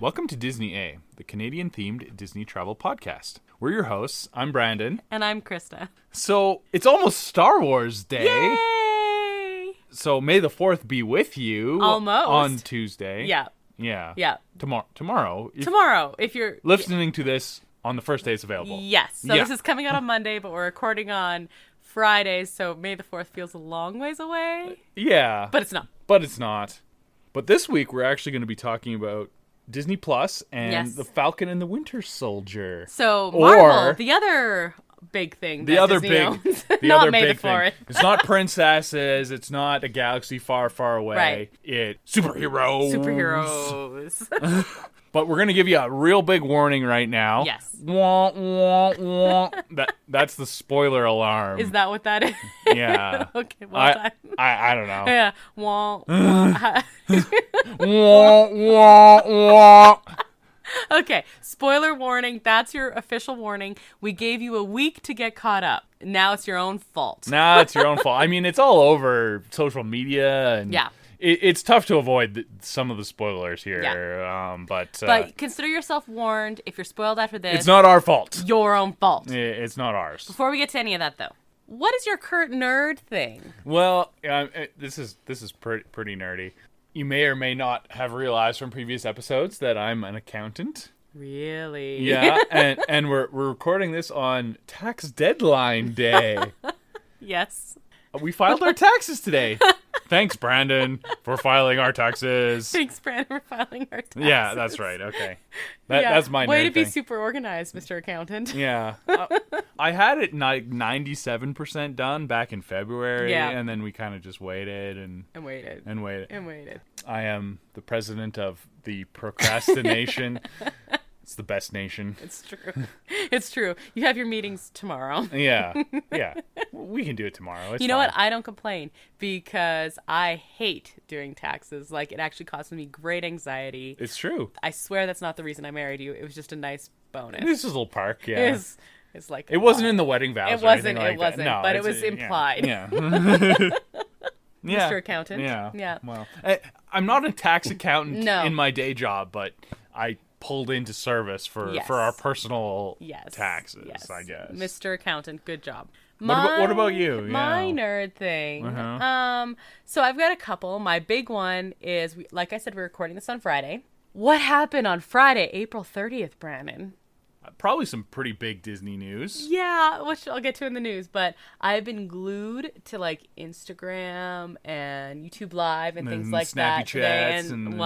Welcome to Disney A, the Canadian-themed Disney travel podcast. We're your hosts. I'm Brandon. And I'm Krysta. So, it's almost Star Wars Day. Yay! So, may the 4th be with you. Almost. On Tuesday. Yeah. Yeah. Yeah. Tomorrow. Tomorrow, if you're... listening to this on the first day it's available. Yes. So this is coming out on Monday, but we're recording on Friday, so May the 4th feels a long ways away. Yeah. But it's not. But this week, we're actually going to be talking about Disney Plus and Yes. the Falcon and the Winter Soldier. So, Marvel, the other big thing that Disney owns. Not May the 4th. It's not princesses. It's not a galaxy far, far away. Right. It's superheroes. But we're going to give you a real big warning right now. Yes. Wah, wah, wah. That's the spoiler alarm. Is that what that is? Yeah. Okay, well done. I don't know. Yeah. Wah, wah. Wah, wah, wah. Okay, spoiler warning. That's your official warning. We gave you a week to get caught up. Now it's your own fault. Nah, it's your own fault. I mean, it's all over social media. And yeah. It's tough to avoid some of the spoilers here. Yeah. But consider yourself warned. If you're spoiled after this, it's not our fault. Your own fault. It's not ours. Before we get to any of that, though, what is your current nerd thing? Well, this is pretty nerdy. You may or may not have realized from previous episodes that I'm an accountant. Really? Yeah, and we're recording this on tax deadline day. Yes. We filed our taxes today. Thanks, Brandon, for filing our taxes. Thanks, Brandon, for filing our taxes. Yeah, that's right. Okay. That's my way nerd to be thing. super organized, Mr. Accountant. Yeah. I had it 97% done back in February, and then we kind of just waited and waited. I am the president of the procrastination. It's the best nation. It's true. It's true. You have your meetings tomorrow. Yeah. We can do it tomorrow. It's you know fine. what? I don't complain because I hate doing taxes. Like, it actually causes me great anxiety. It's true. I swear that's not the reason I married you. It was just a nice bonus. This is a little park, yeah. It's like it wasn't in the wedding vows. It wasn't. Or anything like that. No, but it was implied. Yeah. Mr. Accountant. Yeah. Well, I'm not a tax accountant in my day job, but I pulled into service for our personal taxes, I guess. Mr. Accountant, good job. What about you? My nerd thing. So I've got a couple. My big one is, like I said, we're recording this on Friday. What happened on Friday, April 30th, Brandon? Probably some pretty big Disney news. Yeah, which I'll get to in the news, but I've been glued to like Instagram and YouTube Live and things like that today. And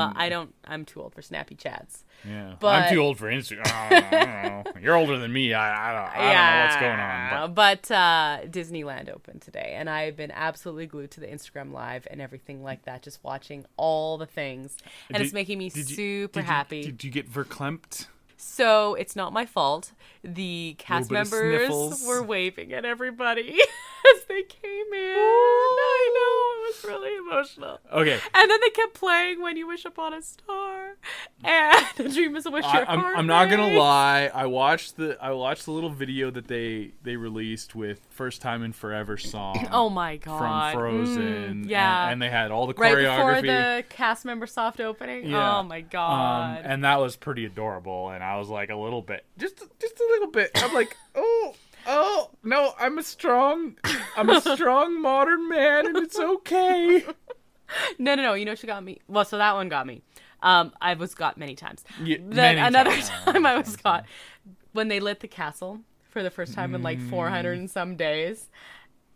I'm too old for Snappy Chats. Yeah, but I'm too old for Instagram. I don't know. You're older than me. I don't know what's going on. But Disneyland opened today, and I've been absolutely glued to the Instagram Live and everything like that, just watching all the things, and it's making me super happy. Did you get verklempt? So it's not my fault. The cast members were waving at everybody as they came in. I know, it was really emotional. Okay. And then they kept playing When You Wish Upon a Star and A Dream Is a Wish Your Heart. I'm not gonna lie. I watched the little video that they released with First Time in Forever song. Oh my god. From Frozen. Yeah. And they had all the choreography. Right before the cast member soft opening. Yeah. Oh my god. And that was pretty adorable. And I was like a little bit, just a little bit. I'm like, oh no, I'm a strong modern man, and it's okay. No. You know she got me. Well, so that one got me. I was got many times. Yeah, then another time I was got when they lit the castle for the first time in like 400 and some days.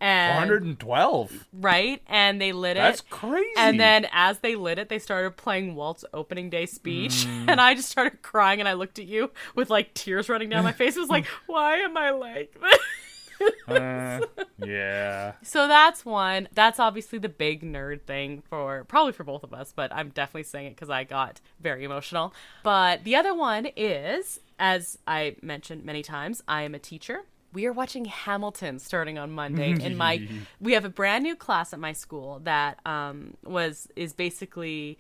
And 412. Right? And they lit it. That's crazy. And then as they lit it, they started playing Walt's opening day speech. And I just started crying, and I looked at you with like tears running down my face. It was like, why am I like this? Yeah. So that's one. That's obviously the big nerd thing probably for both of us, but I'm definitely saying it because I got very emotional. But the other one is, as I mentioned many times, I am a teacher. We are watching Hamilton starting on Monday. We have a brand new class at my school that is basically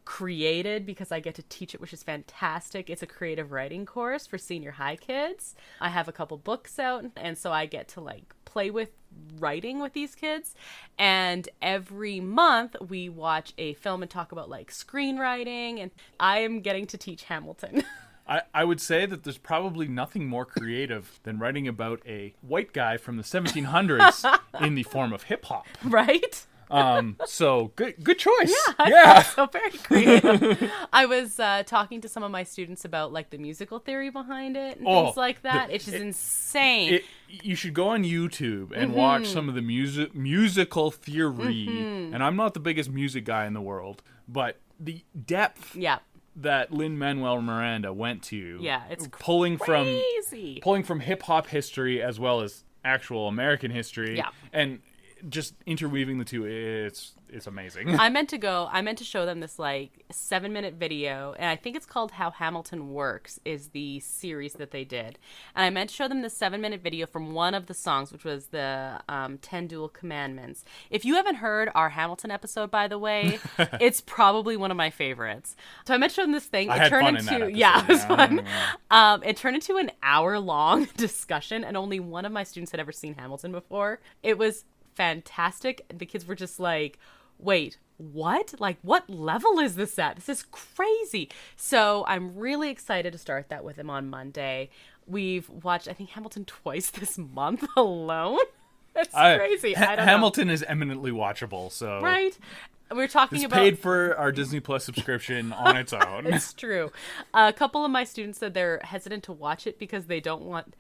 created because I get to teach it, which is fantastic. It's a creative writing course for senior high kids. I have a couple books out, and so I get to like play with writing with these kids. And every month we watch a film and talk about like screenwriting, and I am getting to teach Hamilton. I would say that there's probably nothing more creative than writing about a white guy from the 1700s in the form of hip hop. Right? So good choice. Yeah. So very creative. I was talking to some of my students about like the musical theory behind it and things like that. It's just insane. You should go on YouTube and watch some of the musical theory. And I'm not the biggest music guy in the world, but the depth that Lin-Manuel Miranda went to, it's pulling crazy. from hip hop history as well as actual American history, and just interweaving the two, it's amazing. I meant to show them this like 7-minute video, and I think it's called How Hamilton Works is the series that they did. And I meant to show them the 7-minute video from one of the songs, which was the 10 Dual Commandments. If you haven't heard our Hamilton episode, by the way, it's probably one of my favorites. So I meant to show them this thing. It was fun. It turned into an hour-long discussion, and only one of my students had ever seen Hamilton before. It was fantastic. The kids were just like, wait, what? Like, what level is this at? This is crazy. So I'm really excited to start that with them on Monday. We've watched, I think, Hamilton twice this month alone. That's crazy. I don't know. Hamilton is eminently watchable, so... Right? We're talking about... paid for our Disney Plus subscription on its own. It's true. A couple of my students said they're hesitant to watch it because they don't want...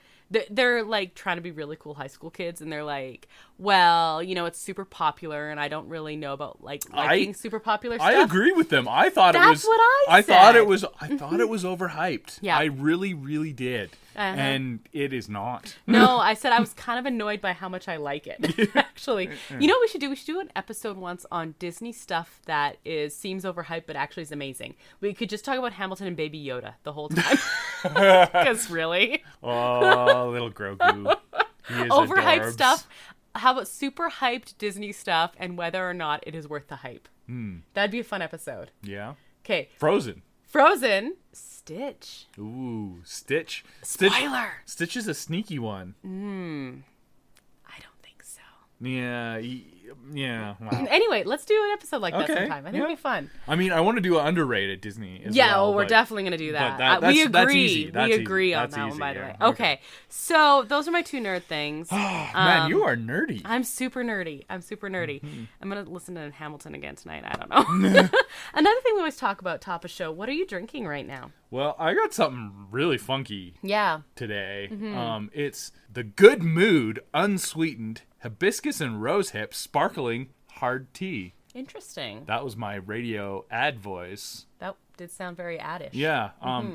They're like trying to be really cool high school kids, and they're like, well, you know, it's super popular, and I don't really know about like liking super popular stuff. I agree with them. I thought it was. That's what I said. I thought it was overhyped. Yeah, I really, really did, and it is not. No, I said I was kind of annoyed by how much I like it. Actually, you know what we should do? We should do an episode once on Disney stuff that seems overhyped but actually is amazing. We could just talk about Hamilton and Baby Yoda the whole time. Because really. Oh, little Grogu. He is overhyped adorbs. stuff. How about super hyped Disney stuff and whether or not it is worth the hype? That'd be a fun episode. Yeah. Okay. Frozen. Stitch. Ooh, Stitch. Spoiler. Stitch is a sneaky one. I don't think so. Yeah. Yeah. Wow. Anyway, let's do an episode like that sometime. I think it'd be fun. I mean, I want to do an underrated Disney as well. well. We're definitely going to do that. We agree. That's easy. We agree on that one, by the way. Okay. So those are my two nerd things. Man, you are nerdy. I'm super nerdy. I'm going to listen to Hamilton again tonight. I don't know. Another thing we always talk about, top of show, what are you drinking right now? Well, I got something really funky today. It's the Good Mood Unsweetened Hibiscus and Rosehip Sparkling Hard Tea. Interesting. That was my radio ad voice. That did sound very addish. Yeah.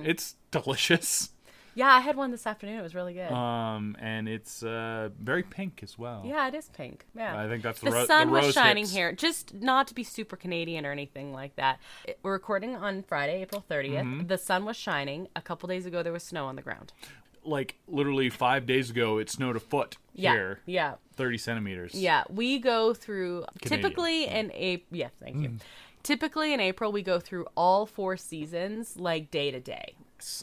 It's delicious. Yeah, I had one this afternoon. It was really good. And it's very pink as well. Yeah, it is pink. Yeah. I think that's the sun was shining here. Just not to be super Canadian or anything like that. We're recording on Friday, April 30th. The sun was shining. A couple days ago, there was snow on the ground. Like, literally 5 days ago, it snowed a foot here. Yeah. 30 centimeters. Yeah. We go through, Canadian. typically in April. Yeah, thank you. Typically in April, we go through all 4 seasons, like day to day.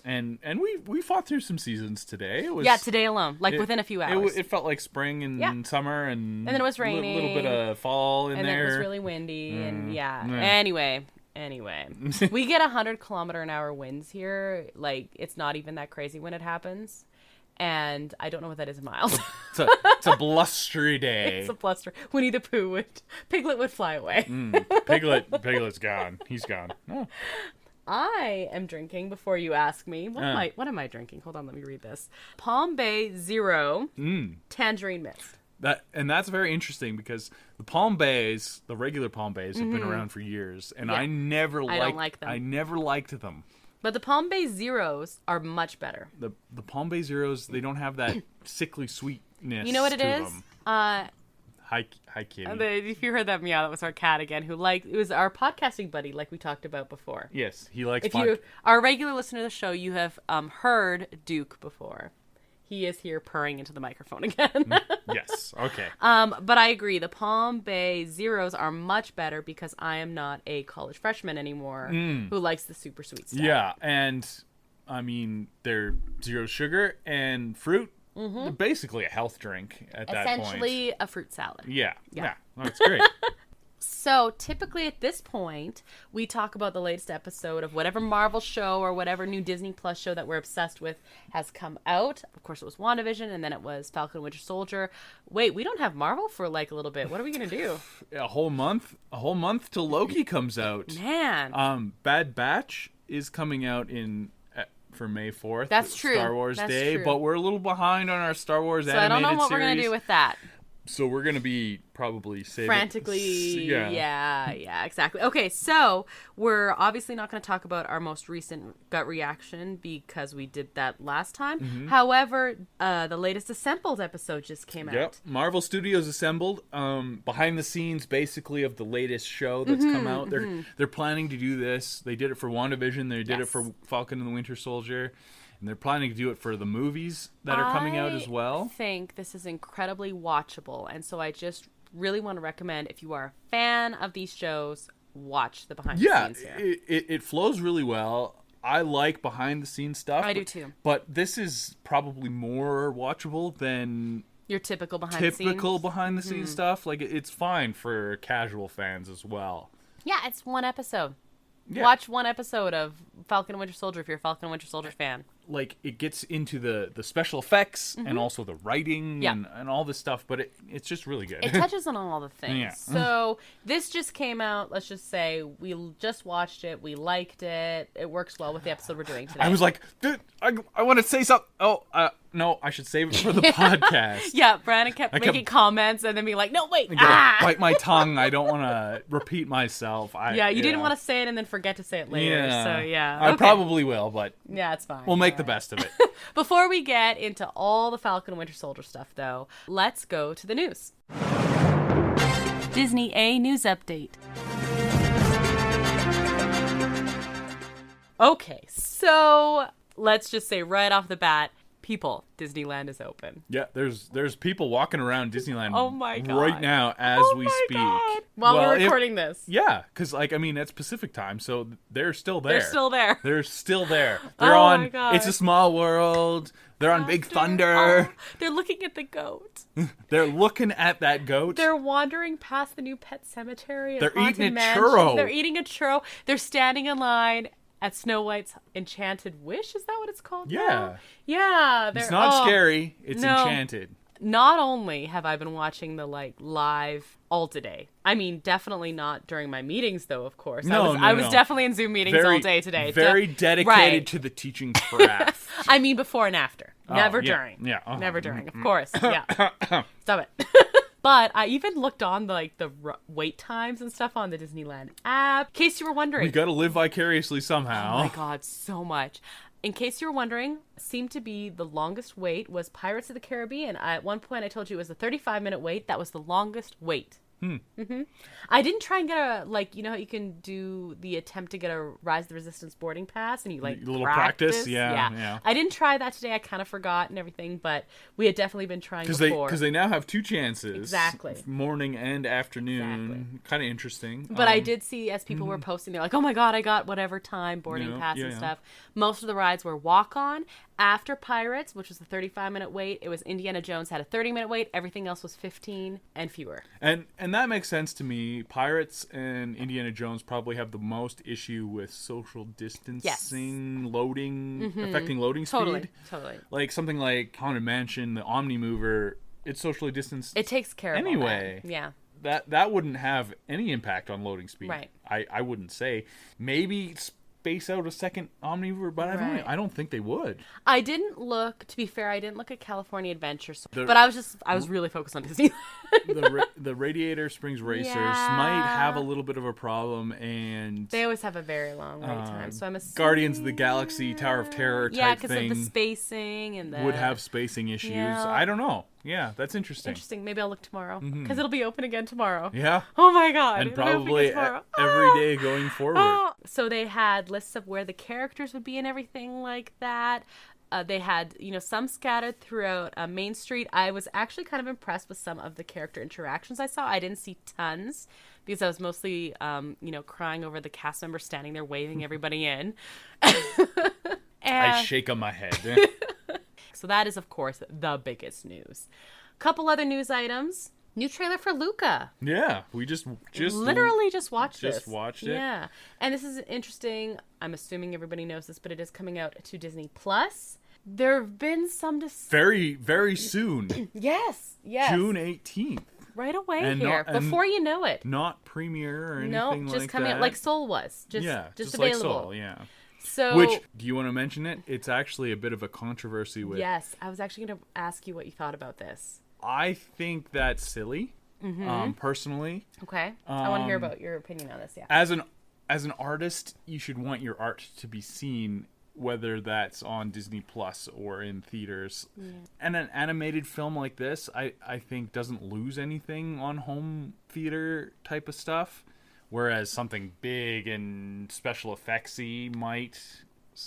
And we fought through some seasons today. It was, today alone, like within a few hours. It felt like spring and summer and then it was raining. A little bit of fall in there. And then it was really windy Anyway, we get 100-kilometer-an-hour winds here. Like, it's not even that crazy when it happens. And I don't know what that is in miles. It's a blustery day. It's a bluster. Winnie the Pooh Piglet would fly away. Piglet's gone. He's gone. Oh. I am drinking, before you ask me, what am I drinking? Hold on, let me read this. Palm Bay Zero Tangerine Mist. That's very interesting because the Palm Bays, the regular Palm Bays, have been around for years, and I never liked them. I never liked them. But the Palm Bay Zeros are much better. The Palm Bay Zeros, they don't have that sickly sweetness. You know what it is? Hi, kitty. If you heard that meow, that was our cat again, it was our podcasting buddy, like we talked about before. Yes, he likes. If you are a regular listener to the show, you have heard Duke before. he is here purring into the microphone again. Yes. Okay. But I agree. The Palm Bay Zeros are much better because I am not a college freshman anymore who likes the super sweet stuff. Yeah, and I mean, they're zero sugar and fruit. They're basically a health drink at that point. Essentially a fruit salad. Yeah. That's great. So typically at this point, we talk about the latest episode of whatever Marvel show or whatever new Disney Plus show that we're obsessed with has come out. Of course, it was WandaVision, and then it was Falcon and Winter Soldier. Wait, we don't have Marvel for like a little bit. What are we going to do? A whole month till Loki comes out. Man. Bad Batch is coming out for May 4th. That's true. Star Wars That's Day, true. but we're a little behind on our Star Wars animated series. So I don't know what we're going to do with that. So we're going to be probably saving... Frantically. Yeah, exactly. Okay, so we're obviously not going to talk about our most recent gut reaction because we did that last time. However, the latest Assembled episode just came out. Marvel Studios assembled behind the scenes basically of the latest show that's come out. They're planning to do this. They did it for WandaVision. They did it for Falcon and the Winter Soldier. And they're planning to do it for the movies that are coming out as well. I think this is incredibly watchable. And so I just really want to recommend, if you are a fan of these shows, watch the behind the scenes here. It flows really well. I like behind the scenes stuff. I do too. But this is probably more watchable than your typical behind the scenes stuff. Like, it's fine for casual fans as well. Yeah, it's one episode. Yeah. Watch one episode of Falcon and Winter Soldier if you're a Falcon and Winter Soldier fan. Like, it gets into the special effects and also the writing and all this stuff, but it's just really good. It touches on all the things. Yeah. So this just came out. Let's just say we just watched it. We liked it. It works well with the episode we're doing today. I was like, dude, I want to say something. Oh, no, I should save it for the podcast. Yeah, Brandon kept making comments and then being like, no, wait. Bite my tongue. I don't want to repeat myself. You didn't want to say it and then forget to say it later. Yeah. So, yeah. I probably will, but yeah, it's fine. We'll make the best of it. Before we get into all the Falcon and Winter Soldier stuff, though, let's go to the news. Disney A News Update. Okay, so let's just say right off the bat, people, Disneyland is open. Yeah, there's people walking around Disneyland right now as we speak. God. While we're recording this. Yeah, because, it's Pacific time, so they're still there. They're still there. They're on my God. It's a Small World. They're on Big Thunder. Oh, they're looking at the goat. They're looking at that goat. They're wandering past the new pet cemetery. They're eating a churro. They're eating a churro. They're standing in line at Snow White's Enchanted Wish. Is that what it's called? Yeah. Now? Yeah. It's not scary. It's enchanted. Not only have I been watching the live all today. I mean, definitely not during my meetings, though. Of course, I was definitely in Zoom meetings all day today. Very dedicated to the teaching craft. I mean, before and after, never during. Yeah, never during. Of course. Yeah. Stop it. But I even looked on the wait times and stuff on the Disneyland app. In case you were wondering, we got to live vicariously somehow. Oh my God, so much. In case you were wondering, seemed to be the longest wait was Pirates of the Caribbean. At one point, I told you it was a 35-minute wait. That was the longest wait. I didn't try and get a, you know how you can do the attempt to get a Rise of the Resistance boarding pass and you a little practice? Yeah. I didn't try that today. I kind of forgot and everything, but we had definitely been trying before. Because they now have two chances. Exactly. Morning and afternoon. Exactly. Kind of interesting. But I did see, as people were posting, they're like, oh my God, I got whatever time boarding pass and stuff. Most of the rides were walk-on. After Pirates, which was the 35-minute wait, it was Indiana Jones had a 30-minute wait. Everything else was 15 and fewer. And that makes sense to me. Pirates and Indiana Jones probably have the most issue with social distancing, loading, affecting loading speed. Totally. Like something like Haunted Mansion, the Omni Mover, it's socially distanced. It takes care of all that. Yeah. That wouldn't have any impact on loading speed. Right. I wouldn't say. Maybe space out a second Omnivore, but I don't think they would. I didn't look, to be fair, I didn't look at California Adventure, but I was really focused on Disney. the Radiator Springs Racers might have a little bit of a problem, and they always have a very long wait time. So I'm assuming Guardians of the Galaxy, Tower of Terror type thing. Yeah, because of the spacing and would have spacing issues. Yeah. I don't know. Yeah, that's interesting. Maybe I'll look tomorrow because it'll be open again tomorrow. Yeah. Oh my God. And probably every day going forward. So they had lists of where the characters would be and everything like that. They had, some scattered throughout Main Street. I was actually kind of impressed with some of the character interactions I saw. I didn't see tons because I was mostly, crying over the cast members standing there waving everybody in. I shake on my head. So that is, of course, the biggest news. Couple other news items. New trailer for Luca. Yeah, we just literally just watched this. Just watched it. Yeah, and this is interesting. I'm assuming everybody knows this, but it is coming out to Disney Plus. There have been some very, very soon. Yes. June 18th. Right away before you know it. Not premiere or anything like that. No, just coming out like Soul was. Just available. Like Soul, yeah. So, which, do you want to mention it? It's actually a bit of a controversy with... Yes, I was actually going to ask you what you thought about this. I think that's silly, personally. Okay. I want to hear about your opinion on this, yeah. As an artist, you should want your art to be seen, whether that's on Disney Plus or in theaters. Yeah. And an animated film like this, I think, doesn't lose anything on home theater type of stuff. Whereas something big and special effectsy might...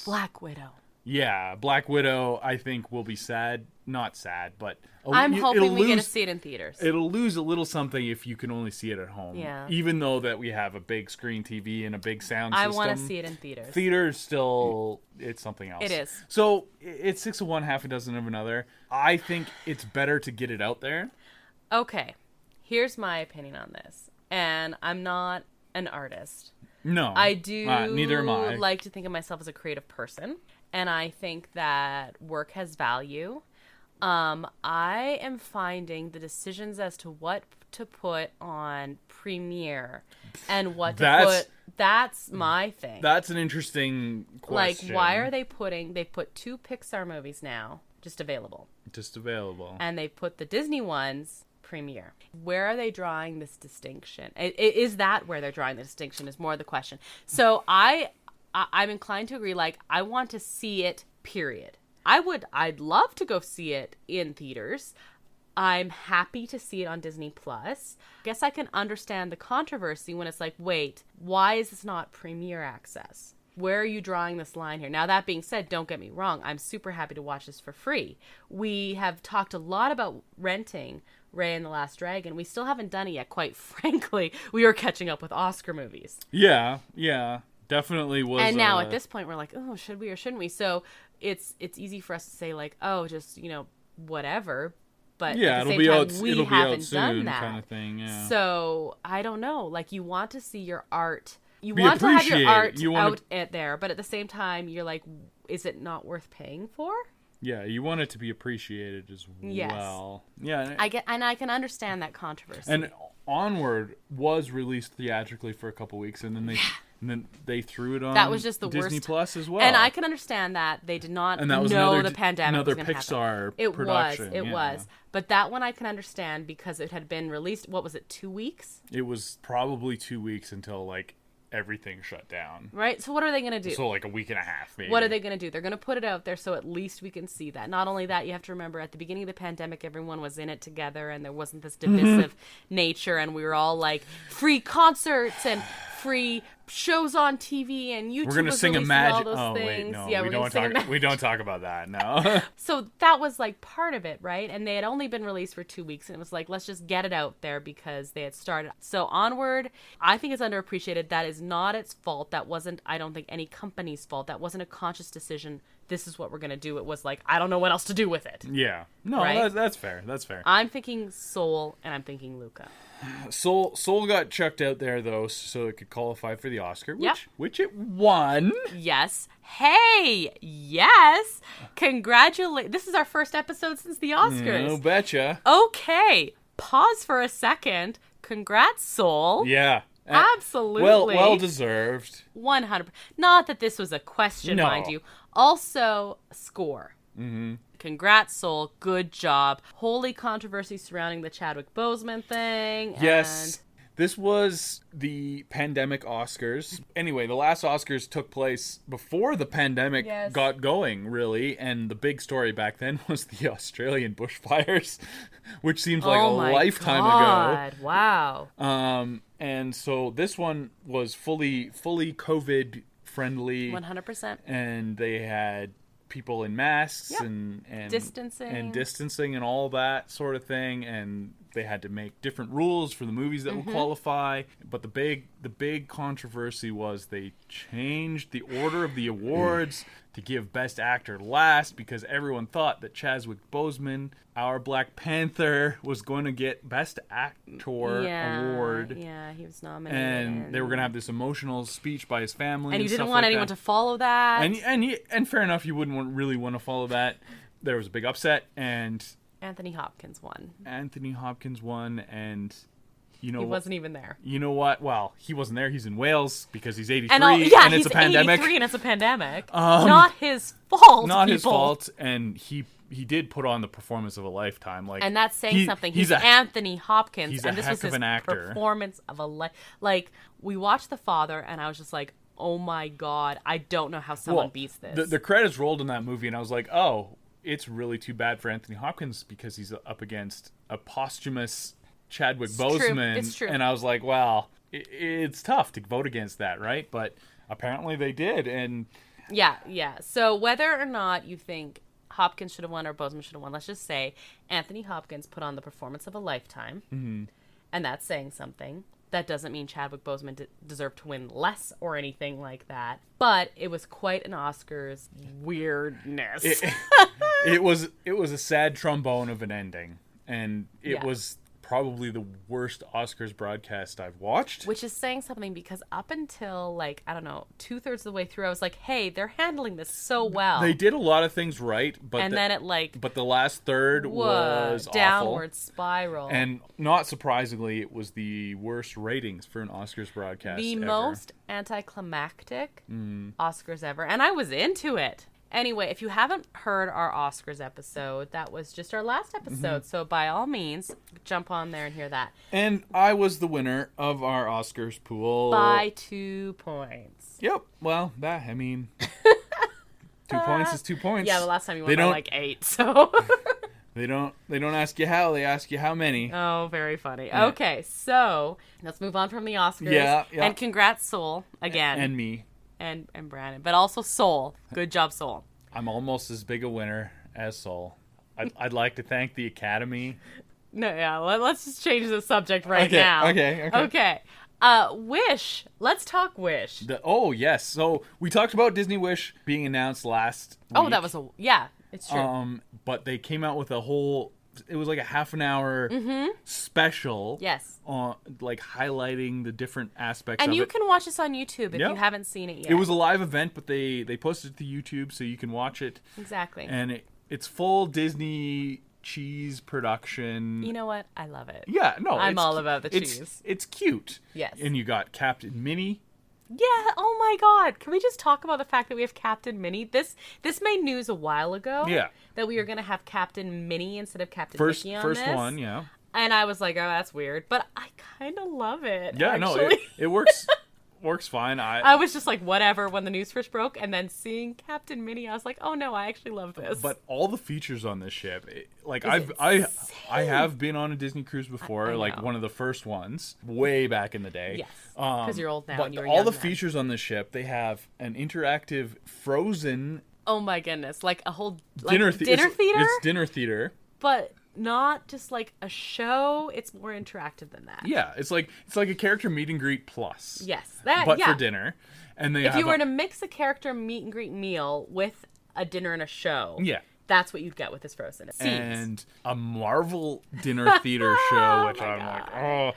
Black Widow. Yeah, Black Widow, I think, will be sad. Not sad, but... I'm hoping we get to see it in theaters. It'll lose a little something if you can only see it at home. Yeah. Even though that we have a big screen TV and a big sound system. I want to see it in theaters. Theaters still... It's something else. It is. So, it's 6 of one, half a dozen of another. I think it's better to get it out there. Okay. Here's my opinion on this. And I'm not an artist. No. I do neither am I. Like to think of myself as a creative person. And I think that work has value. I am finding the decisions as to what to put on Premiere and what to put... That's my thing. That's an interesting question. Like, why are they put 2 Pixar movies now just available. And they put the Disney ones... Premiere. Where are they drawing this distinction? Is that where they're drawing the distinction is more the question. So I'm inclined to agree. Like, I want to see it, period. I'd love to go see it in theaters. I'm happy to see it on Disney Plus. I guess I can understand the controversy when it's like, wait, why is this not Premiere access? Where are you drawing this line here? Now, that being said, don't get me wrong. I'm super happy to watch this for free. We have talked a lot about renting Raya and the Last Dragon. We still haven't done it yet, quite frankly. We are catching up with Oscar movies. Yeah. Definitely was. And now at this point, we're like, oh, should we or shouldn't we? So it's easy for us to say, like, oh, just, whatever. But at the same time, we haven't done that kind of thing, yeah. So I don't know. Like, you want to see your art. You want to have your art out there, but at the same time, you're like, is it not worth paying for? Yeah, you want it to be appreciated as well. Yeah, I can understand that controversy. And Onward was released theatrically for a couple weeks, and then they threw it on. That was just the Disney worst. Plus as well. And I can understand that they did not know the pandemic was going to happen. Another Pixar production. It was. But that one I can understand because it had been released. What was it? 2 weeks? It was probably 2 weeks until everything shut down. Right? So what are they going to do? So a week and a half, maybe. What are they going to do? They're going to put it out there so at least we can see that. Not only that, you have to remember at the beginning of the pandemic, everyone was in it together and there wasn't this divisive nature and we were all like free concerts and free shows on TV and YouTube. We're going to sing all those things. Wait, no. Yeah, we don't talk about that, no. So that was part of it, right? And they had only been released for 2 weeks and it was like, let's just get it out there because they had started. So Onward, I think it's underappreciated. That is not its fault. That wasn't, I don't think, any company's fault. That wasn't a conscious decision. This is what we're going to do. It was like, I don't know what else to do with it. Yeah. No, right? That's fair. That's fair. I'm thinking Soul and I'm thinking Luca. Soul got chucked out there, though, so it could qualify for the Oscar, yep. which it won. Yes. Hey, yes. Congratulations. This is our first episode since the Oscars. No betcha. Okay. Pause for a second. Congrats, Soul. Yeah. Absolutely. Well deserved. 100%. Not that this was a question, mind you. Also, score. Mm-hmm. Congrats, Soul. Good job. Holy controversy surrounding the Chadwick Boseman thing. Yes. This was the pandemic Oscars. Anyway, the last Oscars took place before the pandemic got going, really. And the big story back then was the Australian bushfires, which seems like a lifetime ago. Wow. And so this one was fully COVID friendly. 100%. And they had people in masks Yep. and distancing and all that sort of thing, and they had to make different rules for the movies that would qualify. But the big controversy was they changed the order of the awards to give Best Actor last because everyone thought that Chadwick Boseman, our Black Panther, was going to get Best Actor award. Yeah, he was nominated. And they were going to have this emotional speech by his family. And you didn't want anyone to follow that. And fair enough, you wouldn't really want to follow that. There was a big upset, and Anthony Hopkins won. And he wasn't even there. You know what? Well, he wasn't there. He's in Wales because he's 83 and it's a pandemic. 83 and it's a pandemic. Not his fault. Not his fault. And he did put on the performance of a lifetime. And that's saying something. He's Anthony Hopkins, and this was his performance of a life. Like, we watched The Father, and I was just like, oh my god, I don't know how someone beats this. The credits rolled in that movie, and I was like, oh, it's really too bad for Anthony Hopkins because he's up against a posthumous Chadwick Boseman. It's true. And I was like, well, it's tough to vote against that, right? But apparently they did. And yeah. So whether or not you think Hopkins should have won or Boseman should have won, let's just say Anthony Hopkins put on the performance of a lifetime. Mm-hmm. And that's saying something. That doesn't mean Chadwick Boseman deserved to win less or anything like that. But it was quite an Oscars weirdness. It was a sad trombone of an ending. And it was probably the worst Oscars broadcast I've watched. Which is saying something because up until, like, I don't know, 2/3 of the way through, I was like, hey, they're handling this so well. They did a lot of things right, but but the last third was downward awful. Spiral. And not surprisingly, it was the worst ratings for an Oscars broadcast The ever. most anticlimactic Oscars ever. And I was into it. Anyway, if you haven't heard our Oscars episode, that was just our last episode. So by all means, jump on there and hear that. And I was the winner of our Oscars pool. By 2 points. Yep. Well, 2 points is 2 points. Yeah, the last time you won by like 8, so... They don't ask you how, they ask you how many. Oh, very funny. Yeah. Okay, so let's move on from the Oscars. Yeah. And congrats, Soul, again. And me. And Brandon, but also Soul. Good job, Soul. I'm almost as big a winner as Soul. I'd like to thank the Academy. No, yeah, let's just change the subject now. Okay. Wish. Let's talk Wish. Yes. So we talked about Disney Wish being announced last week. Oh, that was it's true. But they came out with it was like a half an hour special. Yes. Like highlighting the different aspects and of it. And you can watch this on YouTube if you haven't seen it yet. It was a live event, but they posted it to YouTube so you can watch it. Exactly. And it's full Disney cheese production. You know what? I love it. Yeah, no. I'm all about the cheese. It's cute. Yes. And you got Captain Minnie. Yeah, oh my god. Can we just talk about the fact that we have Captain Minnie? This made news a while ago. Yeah. That we were going to have Captain Minnie instead of Captain Mickey on this. First one, yeah. And I was like, oh, that's weird. But I kind of love it, Yeah, actually. no, it works works fine. I was just like, whatever, when the news first broke. And then seeing Captain Minnie, I was like, oh no, I actually love this. But all the features on this ship, I have been on a Disney cruise before, like one of the first ones, way back in the day. Yes, because you're old now. But and you were all young the then. features on this ship, they have an interactive Frozen. Oh my goodness, like a whole dinner theater. It's dinner theater, but not just like a show. It's more interactive than that. Yeah, it's like a character meet and greet plus. Yes, for dinner. And if you were to mix a character meet and greet meal with a dinner and a show, that's what you'd get with this Frozen. And a Marvel dinner theater show, which I'm God. like, oh.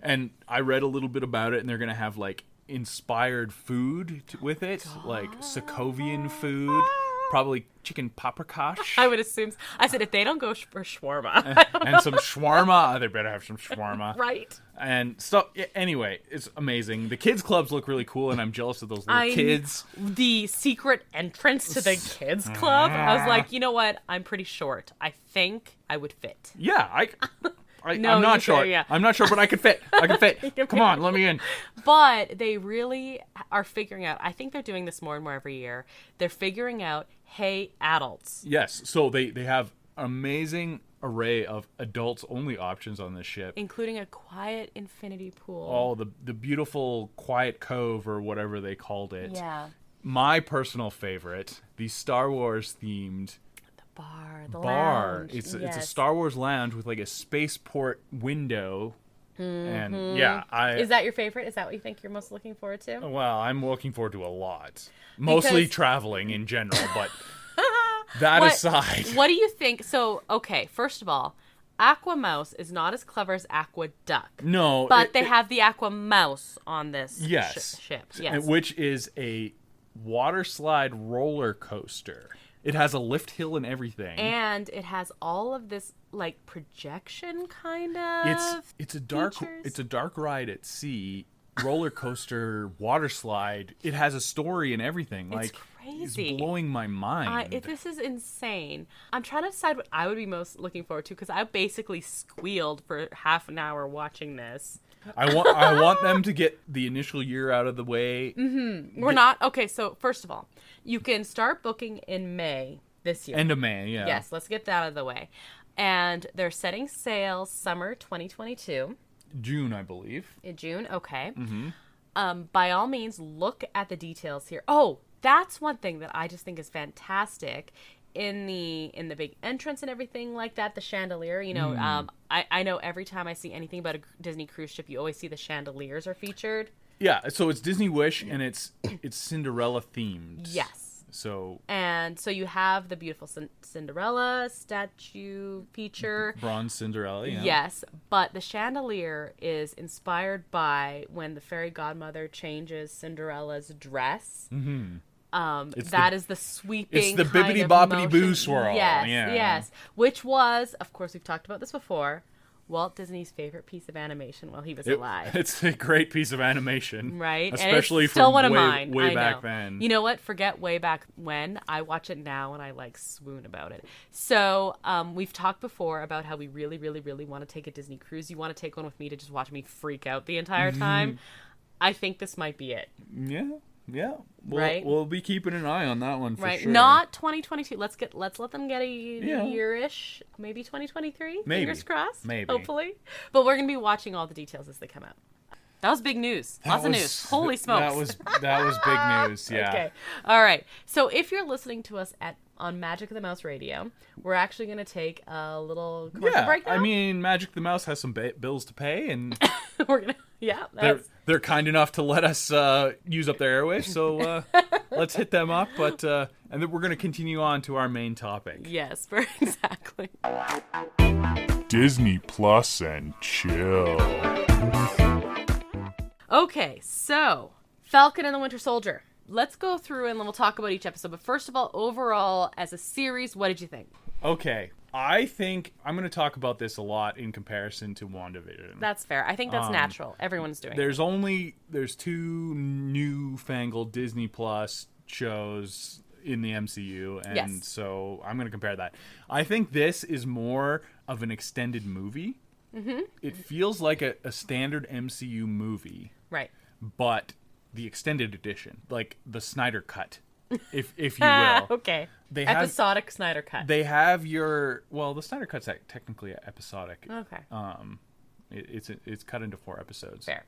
And I read a little bit about it, and they're gonna have like inspired food with it, like Sokovian food. Probably chicken paprikash. I would assume. I said if they don't go for shawarma. and some shawarma. They better have some shawarma. Right. And stuff. Anyway, it's amazing. The kids' clubs look really cool, and I'm jealous of those little kids. The secret entrance to the kids' club. I was like, you know what? I'm pretty short. I think I would fit. Yeah, I'm not short. I'm not sure, but I can fit. Come on, let me in. But they really are figuring out. I think they're doing this more and more every year. They're figuring out, hey, adults. Yes, so they have amazing array of adults-only options on this ship, including a quiet infinity pool. Oh, the beautiful quiet cove or whatever they called it. Yeah. my personal favorite, the Star Wars themed the lounge. It's a Star Wars lounge with like a spaceport window. And is that your favorite? Is that what you think you're most looking forward to? Well, I'm looking forward to a lot. Mostly traveling in general, but that aside. What do you think? So, okay, first of all, Aqua Mouse is not as clever as Aqua Duck. No. But they have the Aqua Mouse on this ship. Yes. Which is a water slide roller coaster. It has a lift hill and everything. And it has all of this like projection kind of It's a dark ride at sea, roller coaster, water slide. It has a story and everything. It's crazy. It's blowing my mind. This is insane. I'm trying to decide what I would be most looking forward to because I basically squealed for half an hour watching this. I want them to get the initial year out of the way. Mm-hmm. We're not okay. So first of all, you can start booking in May this year. End of May, yeah. Yes, let's get that out of the way. And they're setting sail summer 2022. June, I believe. In June, okay. Mm-hmm. By all means, look at the details here. Oh, that's one thing that I just think is fantastic. In the big entrance and everything like that, the chandelier, I know every time I see anything about a Disney cruise ship, you always see the chandeliers are featured. Yeah, so it's Disney Wish and it's Cinderella themed. Yes. So you have the beautiful Cinderella statue feature. Bronze Cinderella, yeah. Yes, but the chandelier is inspired by when the fairy godmother changes Cinderella's dress. Mm-hmm. That is the sweeping. It's the bibbity boppity boo swirl. Yes. Which was, of course, we've talked about this before, Walt Disney's favorite piece of animation while he was alive. It's a great piece of animation, right? Especially and it's still from one of mine. way back then. You know what? Forget way back when. I watch it now and I like swoon about it. So we've talked before about how we really, really, really want to take a Disney cruise. You want to take one with me to just watch me freak out the entire time? I think this might be it. Yeah. Right. We'll be keeping an eye on that one for sure. Not 2022. Let's let them get a year-ish, maybe 2023. Maybe. Fingers crossed. Maybe. Hopefully. But we're gonna be watching all the details as they come out. That was big news. Lots of news. Holy smokes. That was big news. Yeah. Okay. All right. So if you're listening to us on Magic of the Mouse Radio, we're actually going to take a little commercial break now. I mean, Magic the Mouse has some bills to pay, and we're gonna they're kind enough to let us use up their airwaves, so let's hit them up. But and then we're going to continue on to our main topic. Yes, exactly. Disney Plus and chill. Okay, so Falcon and the Winter Soldier. Let's go through and we'll talk about each episode. But first of all, overall, as a series, what did you think? Okay. I think I'm going to talk about this a lot in comparison to WandaVision. That's fair. I think that's natural. Everyone's doing it. There's two newfangled Disney Plus shows in the MCU, and so I'm going to compare that. I think this is more of an extended movie. Mm-hmm. It feels like a standard MCU movie. Right. But the extended edition, like the Snyder Cut, if you will. Okay. Episodic Snyder Cut. They have the Snyder Cut's technically episodic. Okay. It's cut into 4 episodes. Fair.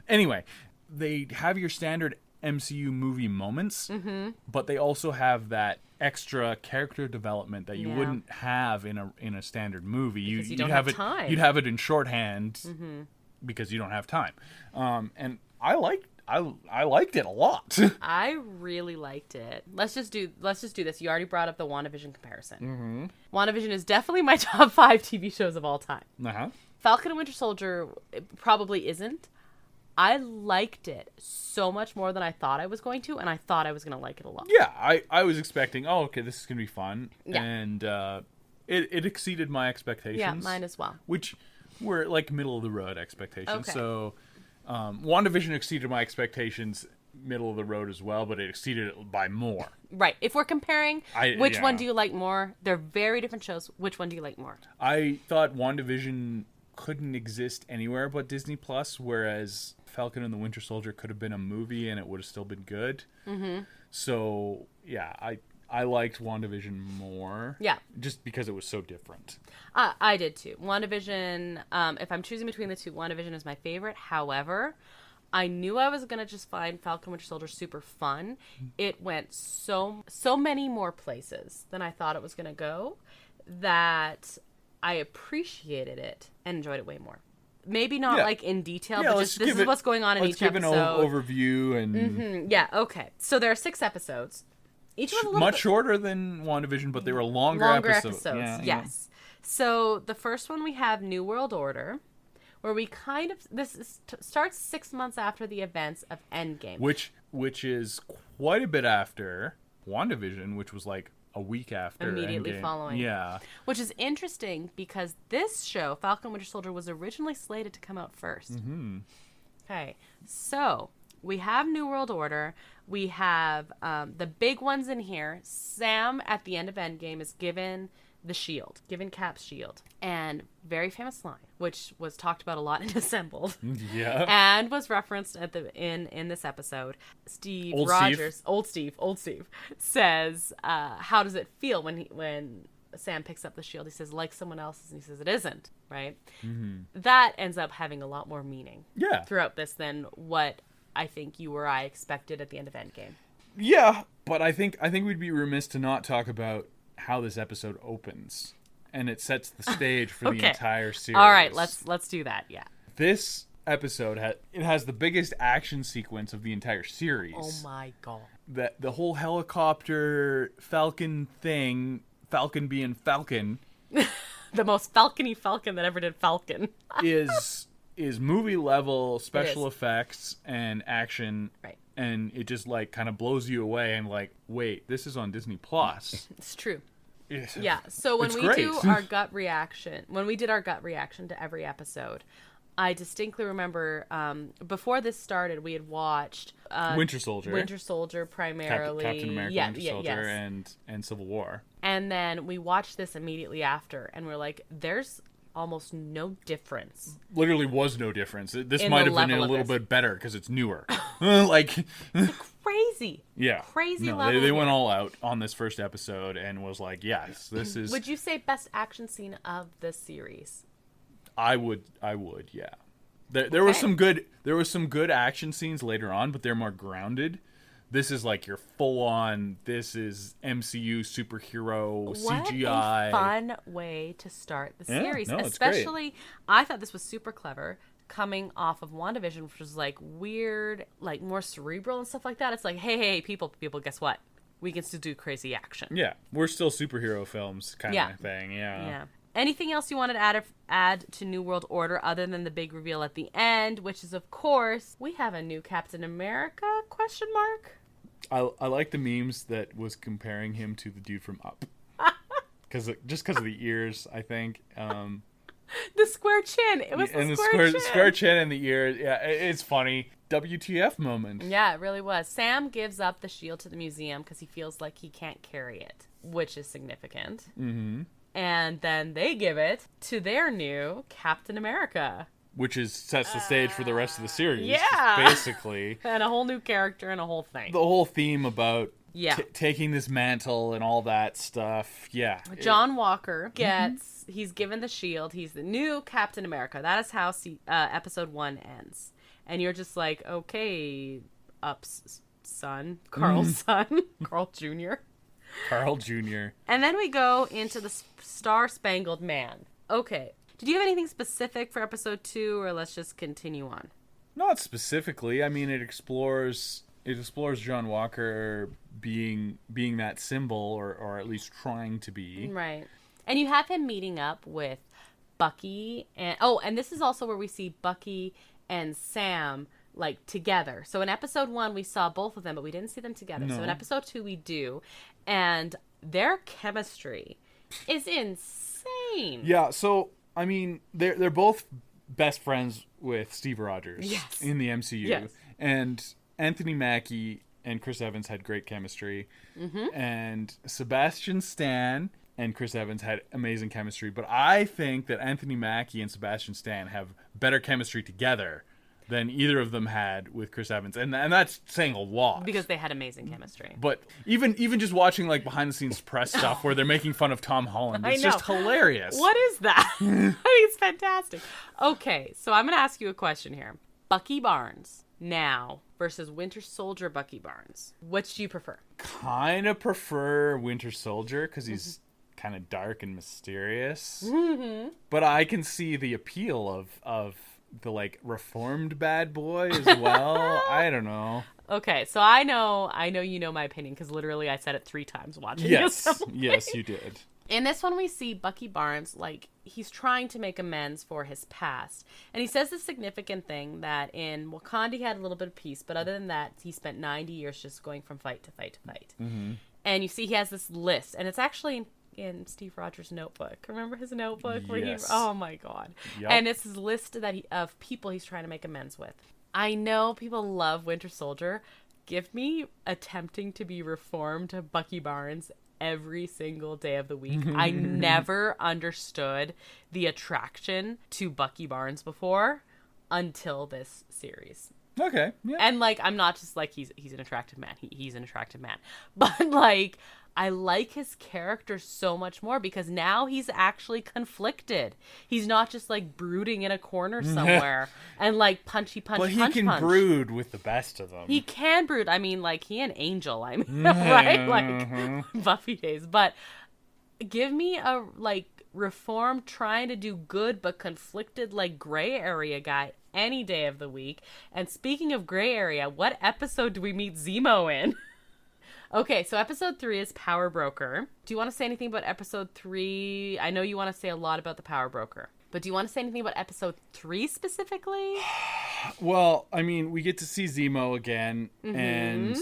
Anyway, they have your standard MCU movie moments, but they also have that extra character development that you wouldn't have in a standard movie. You don't have time. You'd have it in shorthand because you don't have time. And I liked it a lot. I really liked it. Let's just do this. You already brought up the WandaVision comparison. Mm-hmm. WandaVision is definitely my top 5 TV shows of all time. Uh-huh. Falcon and Winter Soldier probably isn't. I liked it so much more than I thought I was going to, and I thought I was going to like it a lot. Yeah, I was expecting, this is going to be fun. Yeah. And it exceeded my expectations. Yeah, mine as well. Which were like middle of the road expectations. Okay. So WandaVision exceeded my expectations middle of the road as well, but it exceeded it by more. Right. If we're comparing, which one do you like more? They're very different shows. Which one do you like more? I thought WandaVision couldn't exist anywhere but Disney Plus, whereas Falcon and the Winter Soldier could have been a movie and it would have still been good. Mm-hmm. So, yeah, I liked WandaVision more. Yeah. Just because it was so different. I did too. WandaVision, if I'm choosing between the two, WandaVision is my favorite. However, I knew I was going to just find Falcon Winter Soldier super fun. It went so many more places than I thought it was going to go that I appreciated it and enjoyed it way more. Maybe not like in detail, but just this is what's going on in each episode. Let's give an overview and... Yeah, okay. So there are 6 episodes. Each one a little much bit shorter than WandaVision, but they were longer episodes. Yeah, yes. So the first one we have New World Order, where we kind of... starts 6 months after the events of Endgame. Which is quite a bit after WandaVision, which was like a week after immediately Endgame. Following. Yeah. Which is interesting because this show, Falcon Winter Soldier, was originally slated to come out first. Mm-hmm. Okay. So we have New World Order. We have the big ones in here. Sam, at the end of Endgame, is given the shield, given Cap's shield. And very famous line, which was talked about a lot in Assembled. Yeah. And was referenced at in this episode. Old Steve says, how does it feel when Sam picks up the shield? He says, like someone else's, and he says it isn't, right? Mm-hmm. That ends up having a lot more meaning throughout this than what I think you or I expected at the end of Endgame. Yeah, but I think we'd be remiss to not talk about how this episode opens, and it sets the stage for the entire series. All right, let's do that. Yeah. This episode has the biggest action sequence of the entire series. Oh my god. The whole helicopter Falcon thing, Falcon being Falcon, the most Falcon-y Falcon that ever did Falcon, is movie level special effects and action. Right. And it just like kind of blows you away and like, wait, this is on Disney Plus. It's true. Yeah. So when we do our gut reaction, to every episode, I distinctly remember before this started, we had watched Winter Soldier primarily, Captain America, Winter Soldier, and Civil War. And then we watched this immediately after, and we're like, there's almost no difference. Literally was no difference. This might have been a little bit better because it's newer. Like it's crazy. Yeah. Crazy no, level. They went all out on this first episode and was like, yes, this is... Would you say best action scene of the series? I would, yeah. There was some good action scenes later on, but they're more grounded. This is like your full-on, this is MCU superhero CGI. What a fun way to start the series. No, especially, I thought this was super clever, coming off of WandaVision, which was like weird, like more cerebral and stuff like that. It's like, hey, people, guess what? We can still do crazy action. Yeah, we're still superhero films kind of thing, yeah. Anything else you wanted to add to New World Order other than the big reveal at the end, which is, of course, we have a new Captain America, ? I like the memes that was comparing him to the dude from Up. Because of the ears, I think. The square chin. It was the square chin and the ears. Yeah, it's funny. WTF moment. Yeah, it really was. Sam gives up the shield to the museum because he feels like he can't carry it, which is significant. Mm-hmm. And then they give it to their new Captain America. Which sets the stage for the rest of the series. Yeah. Basically. And a whole new character and a whole thing. The whole theme about taking this mantle and all that stuff. Yeah. John Walker he's given the shield. He's the new Captain America. That is how episode 1 ends. And you're just like, okay, Up's son, Carl's son, Carl Jr. Carl Jr. And then we go into the Star-Spangled Man. Okay. Did you have anything specific for episode 2, or let's just continue on? Not specifically. I mean, it explores John Walker being that symbol, or at least trying to be. Right. And you have him meeting up with Bucky and this is also where we see Bucky and Sam like together. So in episode 1 we saw both of them, but we didn't see them together. No. So in episode 2 we do, and their chemistry is insane. Yeah, so I mean, they're both best friends with Steve Rogers in the MCU. Yes. And Anthony Mackie and Chris Evans had great chemistry. Mm-hmm. And Sebastian Stan and Chris Evans had amazing chemistry. But I think that Anthony Mackie and Sebastian Stan have better chemistry together than either of them had with Chris Evans. And that's saying a lot. Because they had amazing chemistry. But even just watching like behind the scenes press stuff where they're making fun of Tom Holland, it's just hilarious. What is that? I think it's fantastic. Okay, so I'm going to ask you a question here. Bucky Barnes now versus Winter Soldier Bucky Barnes, which do you prefer? Kind of prefer Winter Soldier because he's kind of dark and mysterious. But I can see the appeal of the like reformed bad boy as well. I don't know. Okay, so I know you know my opinion because literally I said it 3 times watching this. Yes, you did. In this one, we see Bucky Barnes, like, he's trying to make amends for his past. And he says the significant thing that in Wakanda he had a little bit of peace, but other than that, he spent 90 years just going from fight to fight to fight. Mm-hmm. And you see he has this list, and it's actually in Steve Rogers' notebook. Remember his notebook? Yes. Oh my God. Yep. And it's his list of people he's trying to make amends with. I know people love Winter Soldier. Give me attempting to be reformed to Bucky Barnes every single day of the week. I never understood the attraction to Bucky Barnes before until this series. Okay. Yeah. And like, I'm not just like he's an attractive man. He's an attractive man. But like, I like his character so much more because now he's actually conflicted. He's not just like brooding in a corner somewhere and like punchy punch. But he can brood with the best of them. He can brood. I mean, like he an angel. I mean, right? Like Buffy days. But give me a like reformed, trying to do good but conflicted like gray area guy any day of the week. And speaking of gray area, what episode do we meet Zemo in? Okay, so episode 3 is Power Broker. Do you want to say anything about episode 3? I know you want to say a lot about the Power Broker, but do you want to say anything about episode 3 specifically? Well, I mean, we get to see Zemo again, and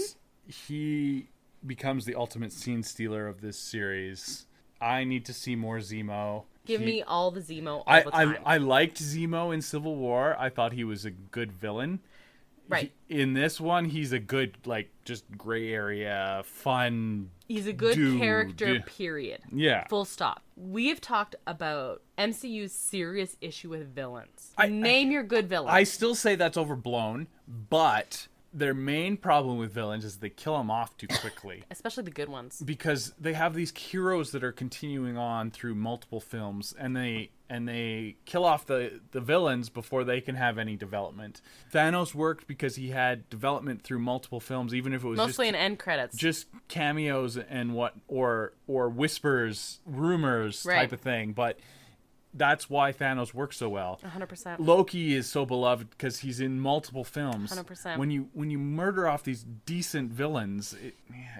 he becomes the ultimate scene stealer of this series. I need to see more Zemo. Give me all the Zemo all the time. I liked Zemo in Civil War. I thought he was a good villain. Right. In this one, he's a good, like, just gray area, fun He's a good dude. Character, period. Yeah. Full stop. We have talked about MCU's serious issue with villains. Name your good villain. I still say that's overblown, but their main problem with villains is they kill them off too quickly. Especially the good ones. Because they have these heroes that are continuing on through multiple films, and they kill off the villains before they can have any development. Thanos worked because he had development through multiple films, even if it was mostly in end credits, just cameos and or whispers, rumors type of thing. But that's why Thanos works so well. 100%. Loki is so beloved because he's in multiple films. 100%. When you murder off these decent villains,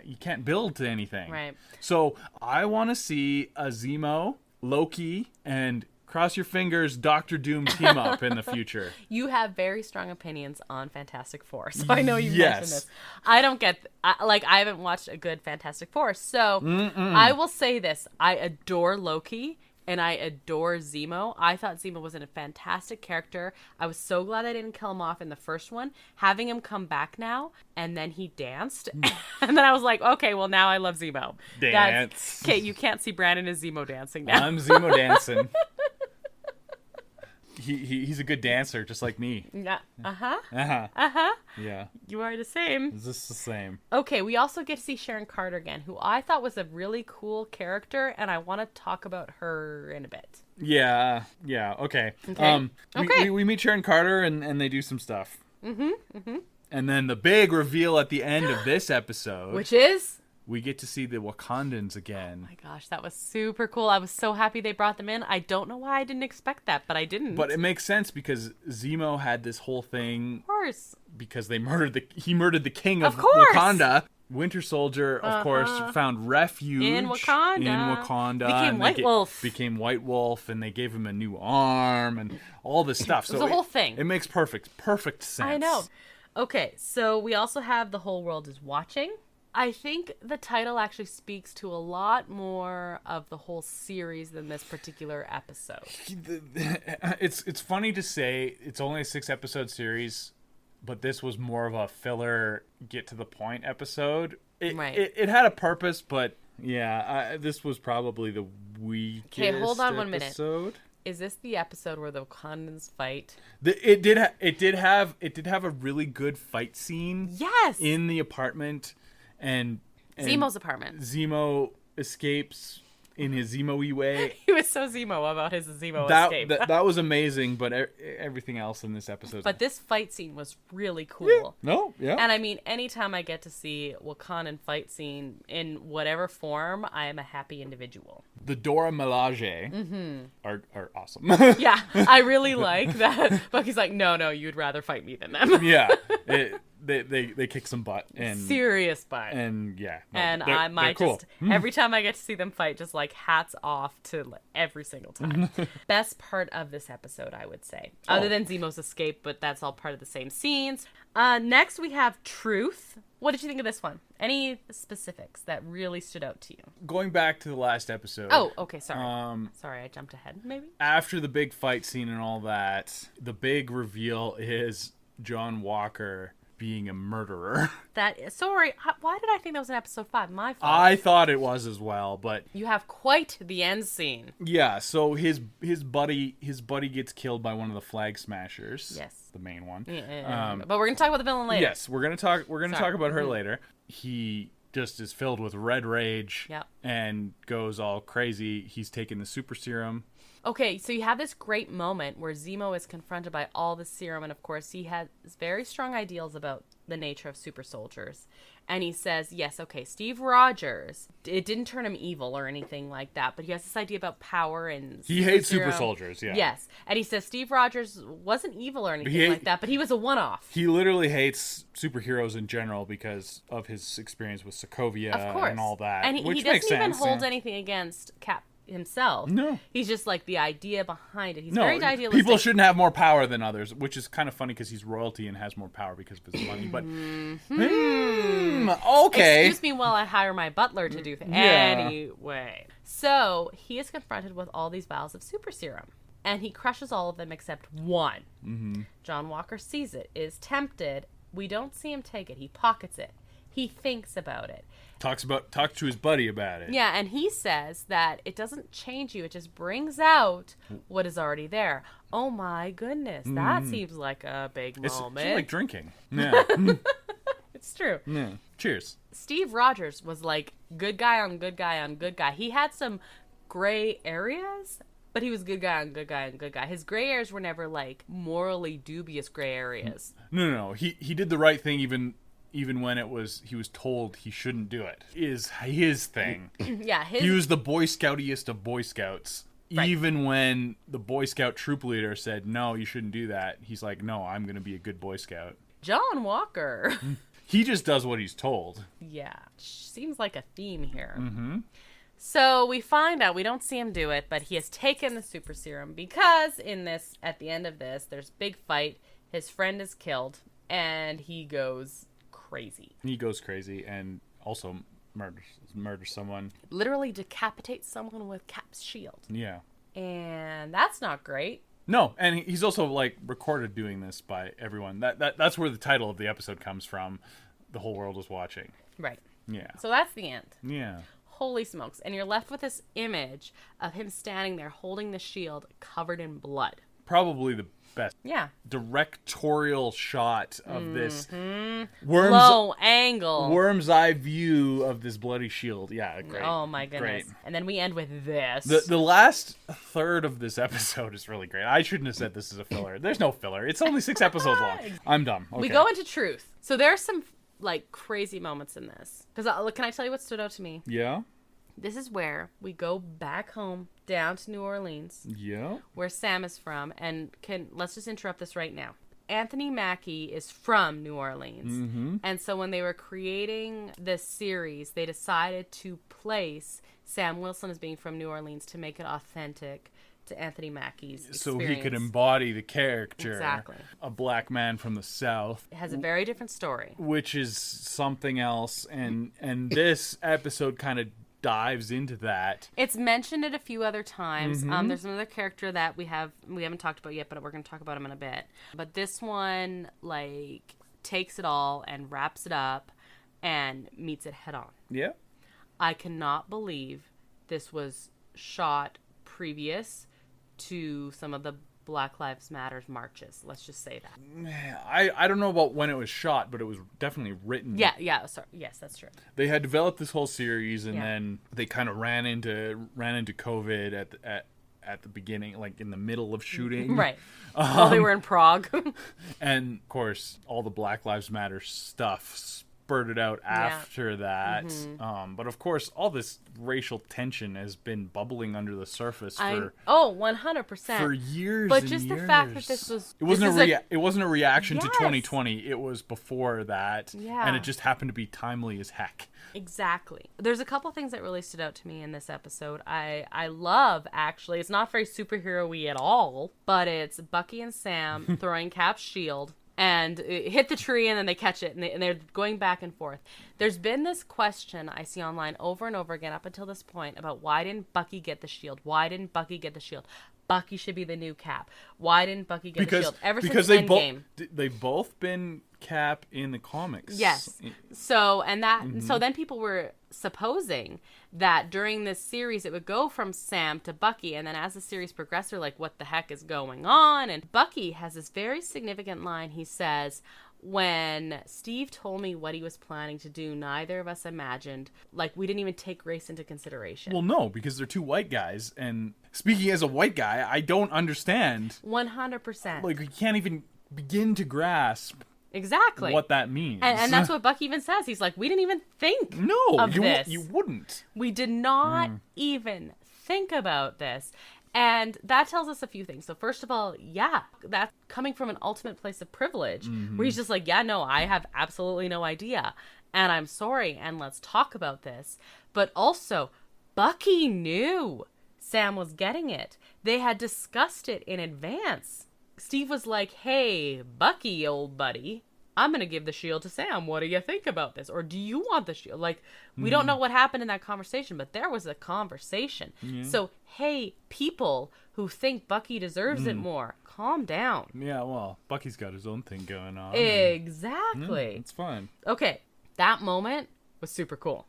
you can't build to anything. Right. So I want to see a Zemo, Loki, and cross your fingers, Doctor Doom team up in the future. You have very strong opinions on Fantastic Four, so I know you mentioned this. I don't get, I haven't watched a good Fantastic Four, so I will say this. I adore Loki, and I adore Zemo. I thought Zemo was a fantastic character. I was so glad I didn't kill him off in the first one. Having him come back now, and then he danced, and then I was like, okay, well, now I love Zemo. Dance. Okay, you can't see Brandon as Zemo dancing now. I'm Zemo dancing. He's a good dancer, just like me. Yeah. Yeah. You are the same. Is this the same? Okay, we also get to see Sharon Carter again, who I thought was a really cool character, and I want to talk about her in a bit. Yeah. Okay. We meet Sharon Carter, and they do some stuff. And then the big reveal at the end of this episode, which is, we get to see the Wakandans again. Oh my gosh, that was super cool. I was so happy they brought them in. I don't know why I didn't expect that, but I didn't. But it makes sense because Zemo had this whole thing. Of course. Because he murdered the king of Wakanda. Winter Soldier, of course, found refuge in Wakanda. Became White Wolf, and they gave him a new arm and all this stuff. It was a whole thing. It makes perfect sense. I know. Okay, so we also have The Whole World is Watching. I think the title actually speaks to a lot more of the whole series than this particular episode. It's funny to say it's only a 6-episode series, but this was more of a filler, get to the point episode. It had a purpose, but yeah, this was probably the weakest. Okay, hold on 1 minute. Episode. Is this the episode where the Wakandans fight? It did have a really good fight scene. Yes. In the apartment. And Zemo's apartment. Zemo escapes in his Zemo-y way. He was so Zemo about his Zemo escape. That was amazing, but everything else in this episode. But this fight scene was really cool. Yeah. And I mean, anytime I get to see Wakandan fight scene in whatever form, I am a happy individual. The Dora Milaje are awesome. Yeah, I really like that. Bucky's like, no, you'd rather fight me than them. Yeah. They kick some butt. And serious butt. And yeah. No, and they're cool. Every time I get to see them fight, just like hats off to every single time. Best part of this episode, I would say. Other than Zemo's escape, but that's all part of the same scenes. Next we have Truth. What did you think of this one? Any specifics that really stood out to you? Going back to the last episode. Oh, okay, sorry. Sorry, I jumped ahead, maybe? After the big fight scene and all that, the big reveal is John Walker being a murderer. Sorry, why did I think that was in episode 5? My fault. I thought it was as well, but you have quite the end scene. Yeah, so his buddy gets killed by one of the Flag Smashers. Yes, the main one. Yeah, but we're gonna talk about the villain later. Yes, we're gonna talk about her later. He just is filled with red rage and goes all crazy. He's taking the super serum. Okay, so you have this great moment where Zemo is confronted by all the serum, and of course he has very strong ideals about the nature of super soldiers. And he says, yes, okay, Steve Rogers, it didn't turn him evil or anything like that, but he has this idea about power and he hates super soldiers, yeah. Yes, and he says Steve Rogers wasn't evil or anything like that, but he was a one-off. He literally hates superheroes in general because of his experience with Sokovia and all that, and which he makes doesn't even sense, hold anything against Cap himself. No. He's just like the idea behind it. He's very idealistic. People shouldn't have more power than others, which is kind of funny because he's royalty and has more power because of his money. But okay. Excuse me while I hire my butler to do things. Anyway. So he is confronted with all these vials of super serum. And he crushes all of them except one. Mm-hmm. John Walker sees it, is tempted. We don't see him take it. He pockets it. He thinks about it. Talks to his buddy about it. Yeah, and he says that it doesn't change you. It just brings out what is already there. Oh my goodness. That seems like a big moment. It's like drinking. Yeah. It's true. Yeah. Cheers. Steve Rogers was like good guy on good guy on good guy. He had some gray areas, but he was good guy on good guy on good guy. His gray areas were never like morally dubious gray areas. No. He did the right thing even when he was told he shouldn't do it. Is his thing. Yeah, he was the Boy Scoutiest of Boy Scouts. Right. Even when the Boy Scout troop leader said, no, you shouldn't do that, he's like, no, I'm going to be a good Boy Scout. John Walker. He just does what he's told. Yeah. Seems like a theme here. Mm-hmm. So we find out, we don't see him do it, but he has taken the super serum because at the end of this, there's a big fight. His friend is killed, and he goes crazy. He goes crazy and also murders someone. Literally decapitates someone with Cap's shield. Yeah. And that's not great. No, and he's also like recorded doing this by everyone. That's where the title of the episode comes from. The whole world is watching. Right. Yeah. So that's the end. Yeah. Holy smokes. And you're left with this image of him standing there holding the shield covered in blood. Probably the best directorial shot of this low angle worm's eye view of this bloody shield. Yeah, great. Oh my goodness. Great. And then we end with this. The last third of this episode is really great. I shouldn't have said this is a filler. There's no filler. It's only 6 episodes long. I'm dumb. Okay. We go into Truth. So there's some like crazy moments in this. Because can I tell you what stood out to me? Yeah. This is where we go back home, down to New Orleans. Yeah. Where Sam is from. And let's just interrupt this right now. Anthony Mackie is from New Orleans. Mm-hmm. And so when they were creating this series, they decided to place Sam Wilson as being from New Orleans to make it authentic to Anthony Mackie's experience. So he could embody the character. Exactly. A black man from the South. It has a very different story. Which is something else. And this episode kind of dives into that. It's mentioned it a few other times. Mm-hmm. There's another character that we haven't talked about yet, but we're going to talk about him in a bit. But this one like takes it all and wraps it up and meets it head on. Yeah. I cannot believe this was shot previous to some of the Black Lives Matter marches. Let's just say that. I don't know about when it was shot, but it was definitely written. Yeah. Sorry. Yes, that's true. They had developed this whole series, and then they kind of ran into COVID at the beginning, like in the middle of shooting. Right. While they were in Prague. And of course, all the Black Lives Matter stuff spurted out after that. But of course, all this racial tension has been bubbling under the surface for 100% for years. But and just years. the fact that this was it wasn't a reaction to 2020. It was before that, and it just happened to be timely as heck. Exactly. There's a couple things that really stood out to me in this episode. I love, actually, it's not very superhero-y at all, but it's Bucky and Sam throwing Cap's shield and it hit the tree, and then they catch it, and they're going back and forth. There's been this question I see online over and over again up until this point about why didn't Bucky get the shield? Why didn't Bucky get the shield? Bucky should be the new Cap. Why didn't Bucky get the shield? Ever since Endgame. They've both been Cap in the comics. Yes. So then people were supposing that during this series it would go from Sam to Bucky, and then as the series progressed, they're like, what the heck is going on? And Bucky has this very significant line. He says, when Steve told me what he was planning to do, neither of us imagined, like, we didn't even take race into consideration. Well, no, because they're two white guys, and speaking as a white guy, I don't understand. 100%. Like, we can't even begin to grasp exactly what that means. And that's what Bucky even says. He's like, we didn't even think of this. You wouldn't. We did not even think about this. And that tells us a few things. So first of all, that's coming from an ultimate place of privilege, where he's just like, I have absolutely no idea, and I'm sorry, and let's talk about this. But also, Bucky knew Sam was getting it. They had discussed it in advance. Steve was like, hey, Bucky, old buddy, I'm going to give the shield to Sam. What do you think about this? Or do you want the shield? Like, we don't know what happened in that conversation, but there was a conversation. Yeah. So, hey, people who think Bucky deserves it more, calm down. Yeah, well, Bucky's got his own thing going on. Exactly. It's fine. Okay, that moment was super cool.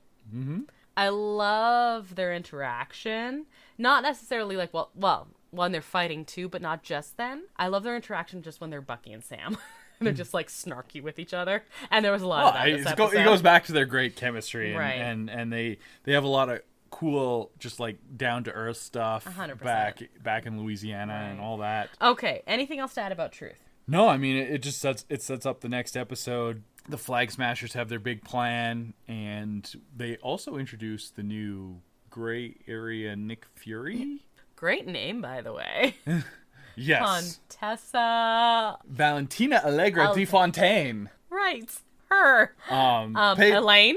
I love their interaction. Not necessarily like, well, when they're fighting too, but not just then. I love their interaction just when they're Bucky and Sam. They're just like snarky with each other, and there was a lot of that in this episode. It goes back to their great chemistry, right? And they have a lot of cool, just like down to earth stuff. 100%. back in Louisiana and all that. Okay, anything else to add about Truth? No, I mean it just sets up the next episode. The Flag Smashers have their big plan, and they also introduce the new gray area Nick Fury. Great name, by the way. Yes. Contessa Valentina Allegra de Fontaine. Right. Her. Elaine?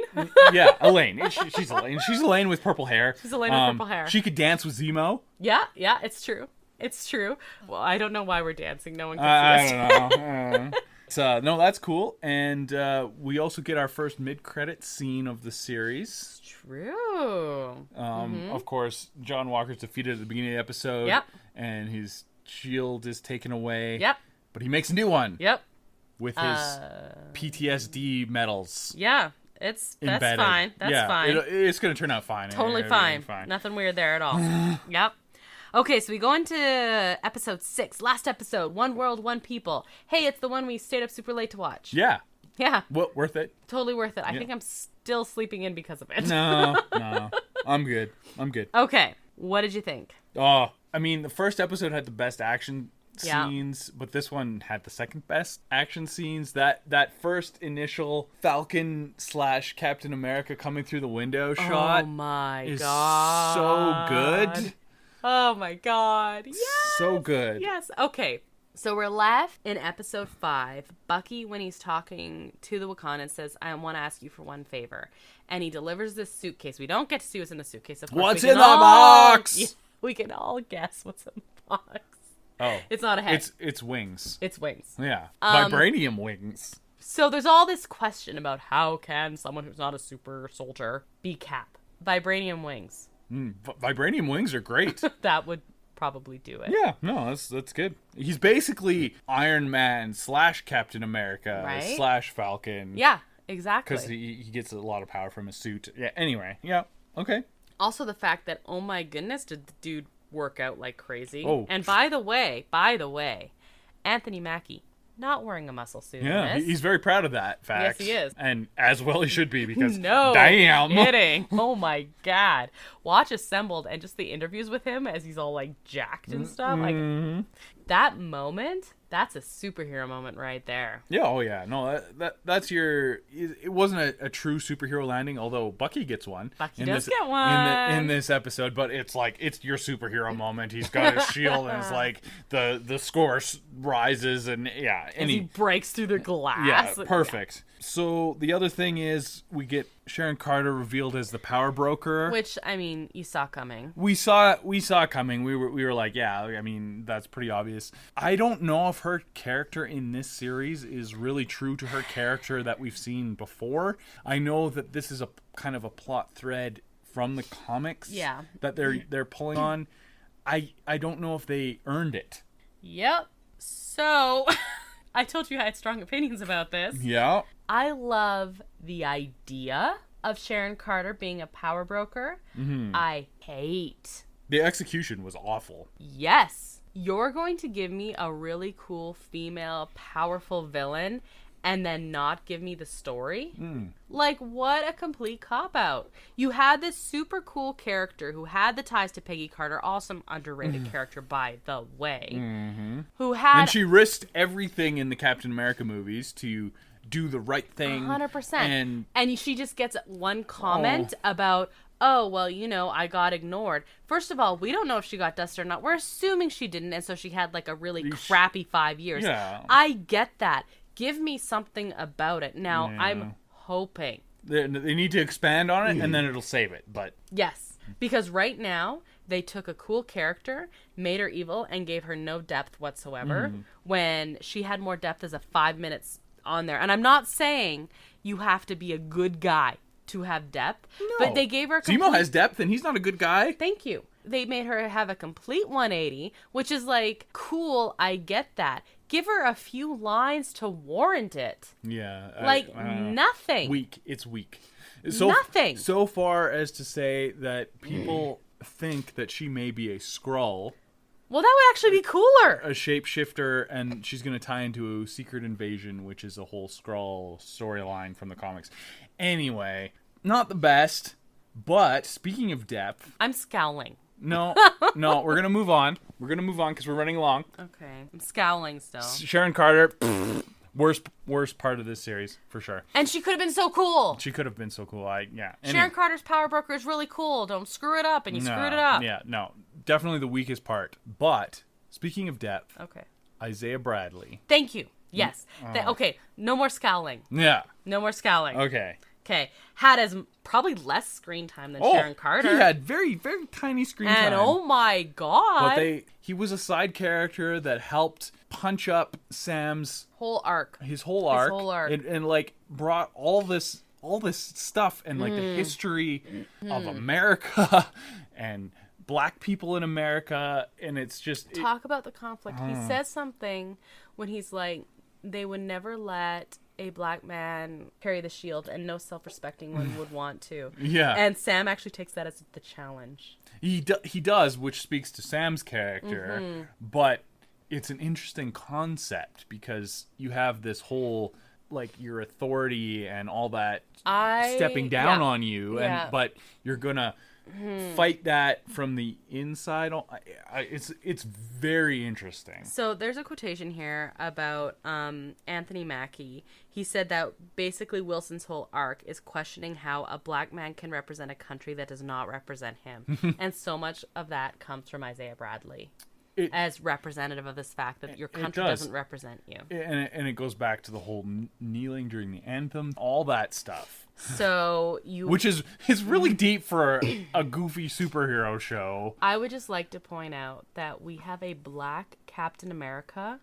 Yeah, Elaine. She's Elaine. She's Elaine with purple hair. She's Elaine with purple hair. She could dance with Zemo. Yeah, it's true. It's true. Well, I don't know why we're dancing. No one can see us. I don't know. No, that's cool. And we also get our first mid-credit scene of the series. True. Of course, John Walker's defeated at the beginning of the episode. Yep. And his shield is taken away. Yep. But he makes a new one. Yep. With his PTSD medals. Yeah. That's embedded. Fine. That's fine. It's going to turn out fine. Totally fine. Nothing weird there at all. Yep. Okay, so we go into episode 6. Last episode. One World, One People. Hey, it's the one we stayed up super late to watch. Yeah. Yeah. Well, worth it. Totally worth it. I think I'm still sleeping in because of it. No. I'm good. Okay. What did you think? Oh, I mean, the first episode had the best action scenes, but this one had the second best action scenes. That first initial Falcon / Captain America coming through the window shot. Oh my is god. So good. Oh my god. Yes. So good. Yes. Okay. So we're left in episode 5. Bucky, when he's talking to the Wakandans, says, I want to ask you for one favor. And he delivers this suitcase. We don't get to see what's in the suitcase, of course. What's in the box? Yeah, we can all guess what's in the box. Oh. It's not a head. It's wings. It's wings. Yeah. Vibranium wings. So there's all this question about how can someone who's not a super soldier be Cap? Vibranium wings. Vibranium wings are great. That would probably do it. Yeah, no, that's good. He's basically Iron Man / Captain America / Falcon. Yeah, exactly. Because he gets a lot of power from his suit. Yeah. Anyway. Yeah. Okay. Also, the fact that, oh my goodness, did the dude work out like crazy. Oh. And by the way, Anthony Mackie not wearing a muscle suit. Yeah, he's very proud of that fact. Yes, he is. And as well he should be, because no damn. kidding. Oh my God. Watch Assembled and just the interviews with him as he's all like jacked and stuff. Like that moment, that's a superhero moment right there. Yeah, oh yeah. No, that's your... It wasn't a true superhero landing, although Bucky gets one. Bucky does get one. In this episode, but it's like, it's your superhero moment. He's got his shield, and it's like, the score rises, and yeah. And he breaks through the glass. Yeah, perfect. Yeah. So the other thing is, we get Sharon Carter revealed as the power broker. Which, I mean, you saw coming. We saw it coming. We were like, yeah, I mean, that's pretty obvious. I don't know if her character in this series is really true to her character that we've seen before. I know that this is a kind of a plot thread from the comics that they're pulling on. I don't know if they earned it. Yep. So, I told you I had strong opinions about this. Yeah. I love the idea of Sharon Carter being a power broker. I hate... The execution was awful. Yes. You're going to give me a really cool female powerful villain and then not give me the story? Like, what a complete cop-out. You had this super cool character who had the ties to Peggy Carter, awesome underrated character, by the way, who had... And she risked everything in the Captain America movies to do the right thing. 100%. And she just gets one comment about... Oh, well, you know, I got ignored. First of all, we don't know if she got dusted or not. We're assuming she didn't, and so she had, like, a really crappy 5 years. Yeah. I get that. Give me something about it. Now, I'm hoping. They need to expand on it, and then it'll save it, but... Yes, because right now, they took a cool character, made her evil, and gave her no depth whatsoever, when she had more depth as a 5 minutes on there. And I'm not saying you have to be a good guy to have depth, but they gave her Zemo has depth, and he's not a good guy. Thank you. They made her have a complete 180, which is like, cool, I get that. Give her a few lines to warrant it. Yeah. Like, nothing. Weak. It's weak. Nothing. So far as to say that people think that she may be a Skrull. Well, that would actually be cooler. A shapeshifter, and she's going to tie into Secret Invasion, which is a whole Skrull storyline from the comics. Anyway, not the best, but speaking of depth... I'm scowling. No, we're going to move on. We're going to move on because we're running along. Okay, I'm scowling still. Sharon Carter, worst part of this series, for sure. And she could have been so cool. She could have been so cool. Anyway. Sharon Carter's power broker is really cool. Don't screw it up, and you screwed it up. Yeah, no. Definitely the weakest part. But, speaking of depth, Isaiah Bradley. Thank you. Yes. Okay, no more scowling. Yeah. No more scowling. Okay. Had as probably less screen time than Sharon Carter. He had very, very tiny screen time. And oh my God. But he was a side character that helped punch up Sam's whole arc. His whole arc. And like brought all this stuff and like the history of America and black people in America, and it's just... Talk about the conflict. He says something when he's like, they would never let a black man carry the shield, and no self-respecting one would want to. Yeah. And Sam actually takes that as the challenge. He does, which speaks to Sam's character, but it's an interesting concept because you have this whole, like, your authority and all that stepping down on you, but you're gonna fight that from the inside. It's very interesting. So there's a quotation here about Anthony Mackie. He said that basically Wilson's whole arc is questioning how a black man can represent a country that does not represent him. And so much of that comes from Isaiah Bradley as representative of this fact that your country doesn't represent you. And it goes back to the whole kneeling during the anthem, all that stuff. So which is really deep for a goofy superhero show. I would just like to point out that we have a black Captain America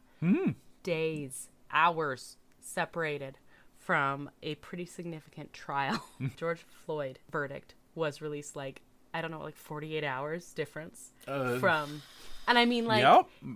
days, hours separated from a pretty significant trial. George Floyd verdict was released like 48 hours difference from, and I mean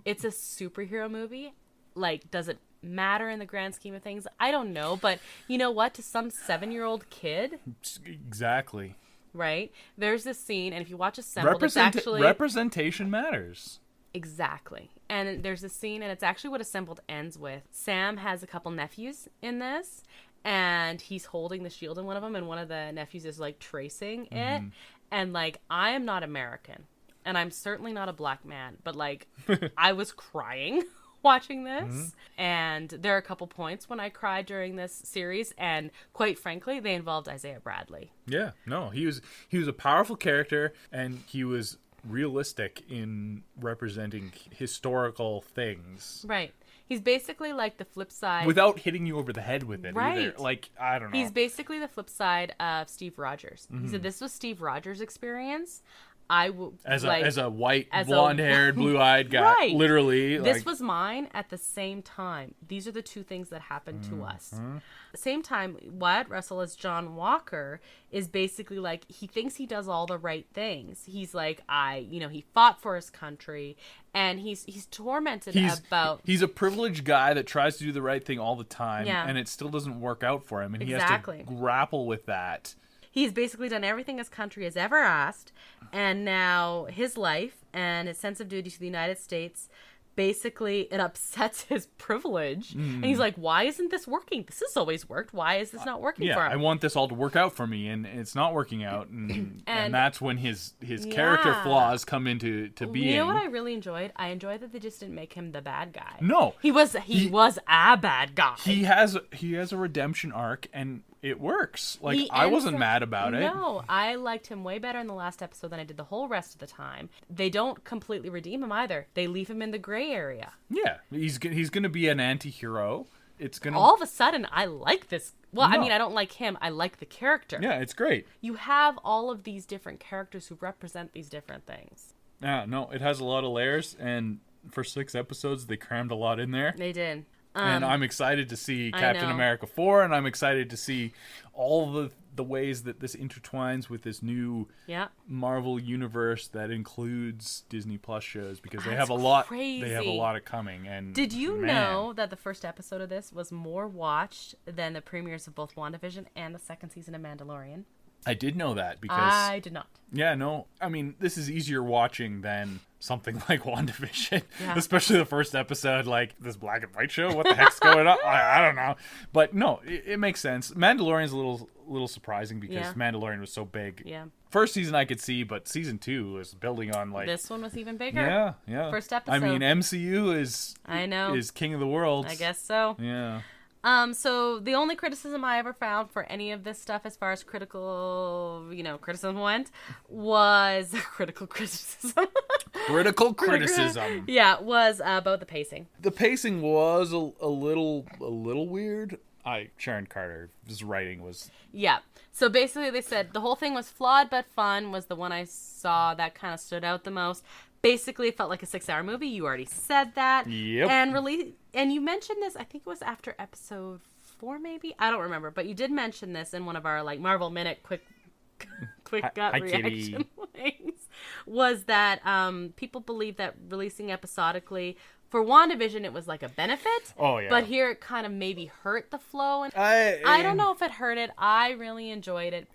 it's a superhero movie. Like, does it matter in the grand scheme of things? I don't know, but you know what? To some 7-year-old kid, exactly, right? There's this scene, and if you watch Assembled, it's actually... Representation matters. Exactly. And there's a scene, and it's actually what Assembled ends with. Sam has a couple nephews in this, and he's holding the shield in one of them, and one of the nephews is, like, tracing it. And, like, I am not American, and I'm certainly not a black man, but, like, I was crying watching this, and there are a couple points when I cried during this series, and quite frankly, they involved Isaiah Bradley. Yeah, no, he was a powerful character, and he was realistic in representing historical things. Right. He's basically like the flip side. Without hitting you over the head with it right. either. Like, I don't know. He's basically the flip side of Steve Rogers. He said this was Steve Rogers' experience. As a white, blonde-haired, blue-eyed guy, right. Literally. This was mine at the same time. These are the two things that happened to us. At the same time, Wyatt Russell as John Walker is basically like, he thinks he does all the right things. He's like, he fought for his country, and he's tormented about... He's a privileged guy that tries to do the right thing all the time, and it still doesn't work out for him, and he has to grapple with that. He's basically done everything his country has ever asked, and now his life and his sense of duty to the United States, basically it upsets his privilege. And he's like, why isn't this working? This has always worked. Why is this not working for him? I want this all to work out for me, and it's not working out. And that's when his character flaws come into being. You know what I really enjoyed? I enjoyed that they just didn't make him the bad guy. No. He was a bad guy. He has a redemption arc, and it works. Like, I wasn't mad about it. No, I liked him way better in the last episode than I did the whole rest of the time. They don't completely redeem him either. They leave him in the gray area. Yeah, he's going to be an anti-hero. It's going to... All of a sudden, I like this. Well, no. I mean, I don't like him. I like the character. Yeah, it's great. You have all of these different characters who represent these different things. Yeah, no, it has a lot of layers, and for 6 episodes, they crammed a lot in there. They did. And I'm excited to see Captain America 4, and I'm excited to see all the ways that this intertwines with this new Marvel universe that includes Disney Plus shows, because they have a lot. Crazy. They have a lot of coming. And did you know that the first episode of this was more watched than the premieres of both WandaVision and the second season of Mandalorian? I did know that because I did not. Yeah, no. I mean, this is easier watching than something like WandaVision, especially the first episode. Like, this black and white show. What the heck's going on? I don't know, but no, it makes sense. Mandalorian's a little surprising because Mandalorian was so big. Yeah. First season I could see, but season 2 was building on like this one was even bigger. Yeah. First episode. I mean, MCU is king of the world. I guess so. Yeah. So the only criticism I ever found for any of this stuff as far as criticism went was critical criticism. Critical criticism. Yeah, was about the pacing. The pacing was a little weird. Sharon Carter's writing was... Yeah. So basically they said the whole thing was flawed but fun was the one I saw that kind of stood out the most. Basically, it felt like a 6-hour movie. You already said that. Yep. And you mentioned this, I think it was after episode 4, maybe? I don't remember. But you did mention this in one of our like Marvel Minute quick gut reaction things. Was that people believe that releasing episodically... For WandaVision, it was like a benefit. Oh, yeah. But here it kind of maybe hurt the flow. And I don't know if it hurt it. I really enjoyed it.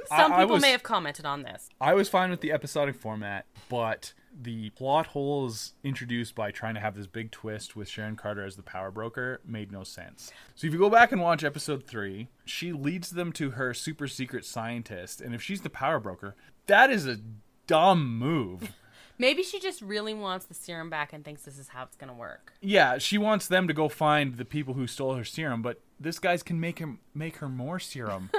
Some people may have commented on this. I was fine with the episodic format, but the plot holes introduced by trying to have this big twist with Sharon Carter as the power broker made no sense. So if you go back and watch episode 3, she leads them to her super secret scientist. And if she's the power broker, that is a dumb move. Maybe she just really wants the serum back and thinks this is how it's going to work. Yeah, she wants them to go find the people who stole her serum, but this guy can make her more serum.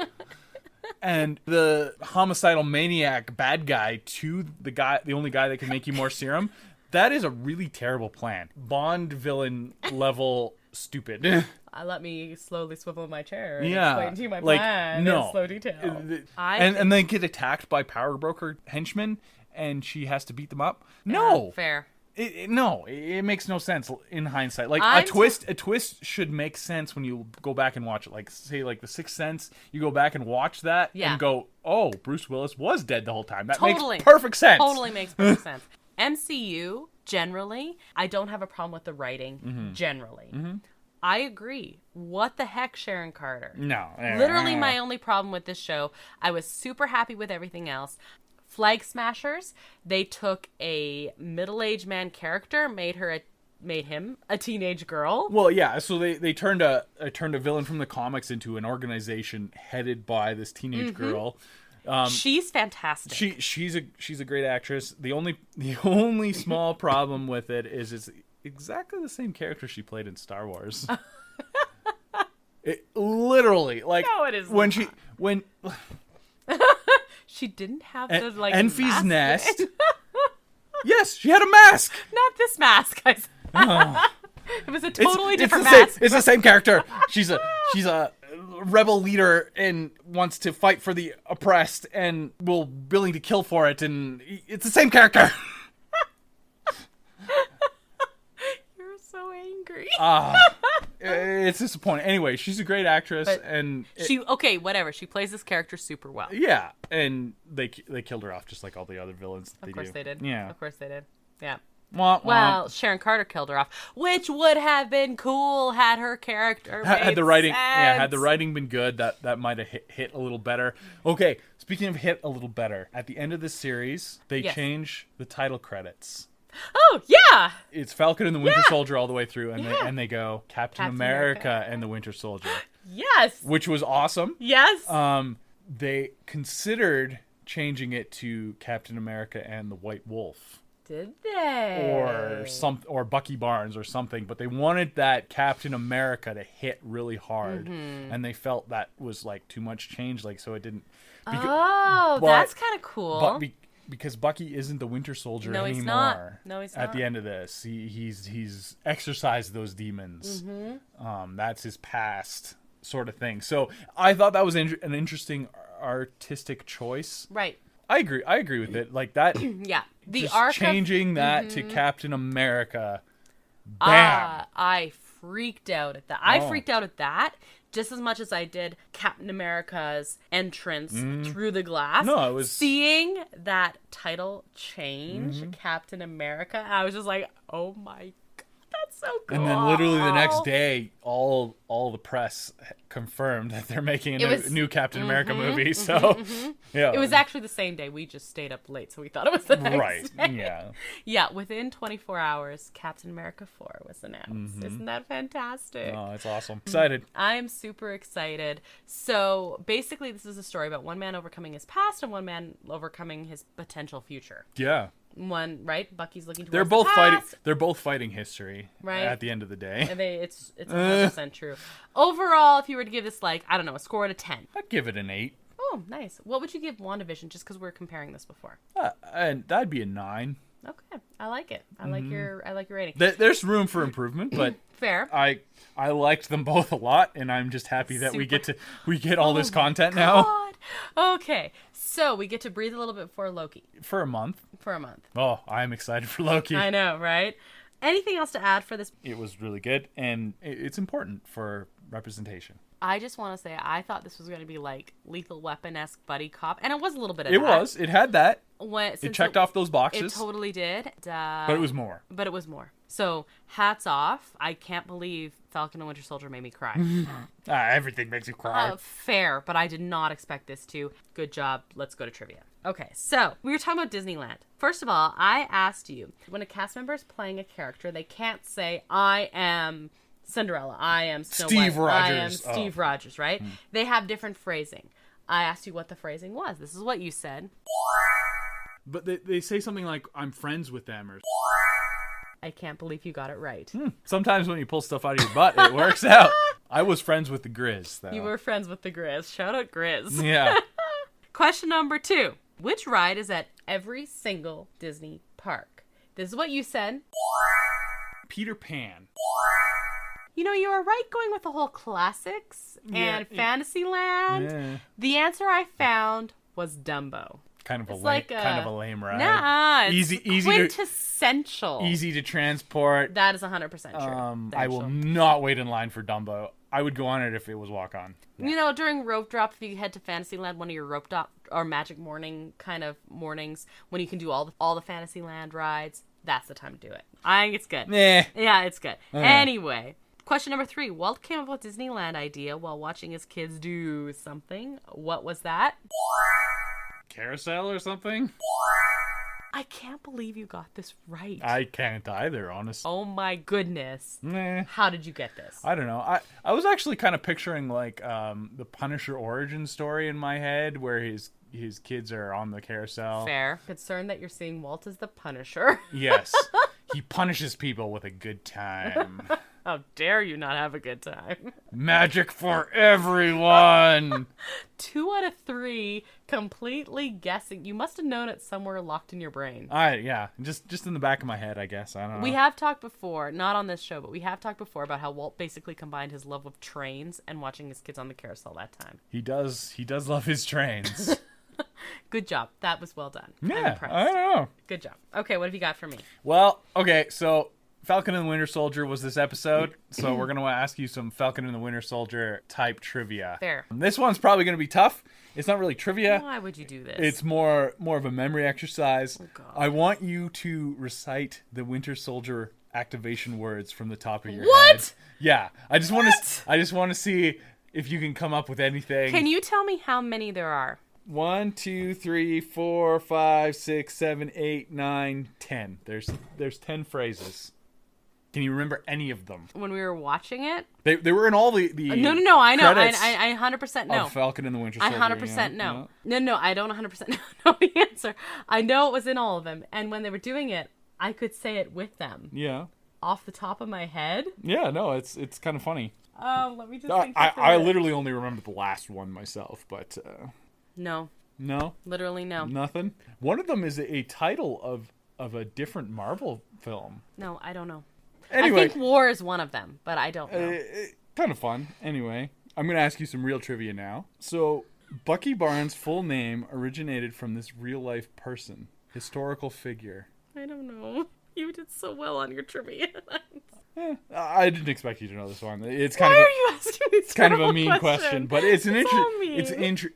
And the homicidal maniac bad guy to the only guy that can make you more serum, that is a really terrible plan. Bond villain level stupid. Let me slowly swivel my chair and explain to you my plan in slow detail. And then get attacked by power broker henchmen, and she has to beat them up. No, fair. It makes no sense in hindsight. Like a twist should make sense when you go back and watch it. Like say like The Sixth Sense, you go back and watch that and go, "Oh, Bruce Willis was dead the whole time." That makes perfect sense. Totally makes perfect sense. MCU generally, I don't have a problem with the writing generally. I agree. What the heck, Sharon Carter? No. Literally my only problem with this show. I was super happy with everything else. Flag Smashers, they took a middle-aged man character, made him a teenage girl. Well, yeah, so they turned a villain from the comics into an organization headed by this teenage girl. She's fantastic. She's a great actress. The only small problem with it is it's exactly the same character she played in Star Wars. It literally, like, no, it is when not. when she didn't have the like Enfy's mask. nest. Yes, she had a mask. Not this mask, guys. It was a totally different mask. mask. It's the same character. She's a rebel leader and wants to fight for the oppressed and willing to kill for it, and it's the same character. You're so angry. It's disappointing. Anyway, she's a great actress, and whatever. She plays this character super well. Yeah, and they killed her off just like all the other villains. Of course they did. Yeah, of course they did. Yeah. Wah, wah. Well, Sharon Carter killed her off, which would have been cool had her character had the writing. sense. Yeah, had the writing been good, that might have hit a little better. Okay, speaking of hit a little better, at the end of this series, they change the title credits. Oh yeah, it's Falcon and the Winter Soldier all the way through, and they go Captain America and the Winter Soldier. Yes, which was awesome. Yes. They considered changing it to Captain America and the White Wolf. Did they? Or Bucky Barnes or something, but they wanted that Captain America to hit really hard, and they felt that was like too much change, like so it didn't. That's kind of cool. But because Bucky isn't the Winter Soldier anymore. He's not. No, he's not. At the end of this, he's exorcised those demons. That's his past sort of thing. So I thought that was an interesting artistic choice. Right. I agree with it. Like that. Yeah. The just arc changing that to Captain America. Bam. I freaked out at that. I freaked out at that just as much as I did Captain America's entrance through the glass. No, it was seeing that title change, Captain America. I was just like, oh my god, that's so cool. And then literally the next day, all the press confirmed that they're making a new Captain America movie. So yeah, it was actually the same day. We just stayed up late, so we thought it was the next day. Yeah. Yeah, within 24 hours, Captain America 4 was announced. Isn't that fantastic? Oh, it's awesome. Excited. I am super excited. So basically, this is a story about one man overcoming his past and one man overcoming his potential future. Yeah. One, right? Bucky's looking towards They're both the past. They're both fighting history. Right. At the end of the day. And it's 100% true. Overall, if you were to give this, like, I don't know, a score out of 10. I'd give it an 8. Oh, nice. What would you give WandaVision, just because we're comparing this before? And that'd be a 9. Okay, I like it. I like your rating. There's room for improvement, but fair. I liked them both a lot, and I'm just happy that we get all this content now. Okay, so we get to breathe a little bit before Loki. For a month. Oh, I'm excited for Loki. I know, right? Anything else to add for this? It was really good, and it's important for representation. I just want to say I thought this was going to be like Lethal Weapon-esque buddy cop, and it was a little bit of that. It was. It had that. It checked off those boxes. It totally did. But it was more. So, hats off. I can't believe Falcon and Winter Soldier made me cry. Everything makes you cry. Fair, but I did not expect this to. Good job. Let's go to trivia. Okay, so we were talking about Disneyland. First of all, I asked you, when a cast member is playing a character, they can't say, I am Cinderella, I am Snow Steve White, Rogers. I am Steve Rogers, right? They have different phrasing. I asked you what the phrasing was. This is what you said. But they say something like, I'm friends with them, or... I can't believe you got it right. Sometimes when you pull stuff out of your butt, it works out. I was friends with the Grizz, though. You were friends with the Grizz. Shout out Grizz. Yeah. Question number 2. Which ride is at every single Disney park? This is what you said. Peter Pan. You know, you were right going with the whole classics and Fantasyland. Yeah. The answer I found was Dumbo. Kind of a lame ride. Nah, easy quintessential. Easy to transport. That is 100% true. I will not wait in line for Dumbo. I would go on it if it was walk on. Yeah. You know, during rope drop, if you head to Fantasyland, one of your rope drop or magic morning kind of mornings, when you can do all the Fantasyland rides, that's the time to do it. I think it's good. Yeah, it's good. Anyway, Question number 3. Walt came up with Disneyland idea while watching his kids do something. What was that? Carousel or something? I can't believe you got this right. I can't either, honestly. Oh my goodness. Nah. How did you get this? I don't know. I was actually kind of picturing like the Punisher origin story in my head where his kids are on the carousel. Fair. Concerned that you're seeing Walt as the Punisher. Yes. He punishes people with a good time. How dare you not have a good time? Magic for everyone. 2 out of 3 completely guessing. You must have known it somewhere locked in your brain. Yeah, just in the back of my head, I guess. I don't know. We have talked before, not on this show, but we have talked before about how Walt basically combined his love of trains and watching his kids on the carousel that time. He does love his trains. Good job. That was well done. I'm Yeah, impressed. I don't know. Good job. Okay, what have you got for me? Well, okay, so Falcon and the Winter Soldier was this episode, so we're going to ask you some Falcon and the Winter Soldier type trivia. Fair. This one's probably going to be tough. It's not really trivia. Why would you do this? It's more of a memory exercise. Oh, God. I want you to recite the Winter Soldier activation words from the top of your head. What? Yeah. I just want to see if you can come up with anything. Can you tell me how many there are? 1, 2, 3, 4, 5, 6, 7, 8, 9, 10. There's 10 phrases. Can you remember any of them? When we were watching it? They were in all the No, I know. credits I 100% know. of Falcon and the Winter Soldier. I 100% know. No, I don't 100% know the answer. I know it was in all of them. And when they were doing it, I could say it with them. Yeah. Off the top of my head. Yeah, no, it's kind of funny. Let me just think. I literally only remember the last one myself, but... No. No? Literally no. Nothing? One of them is a title of a different Marvel film. No, I don't know. Anyway. I think War is one of them, but I don't know. Kind of fun. Anyway, I'm going to ask you some real trivia now. So, Bucky Barnes' full name originated from this real-life person, historical figure. I don't know. You did so well on your trivia. I didn't expect you to know this one. It's Why kind are of you asking me? It's kind of a mean question, but it's an mean.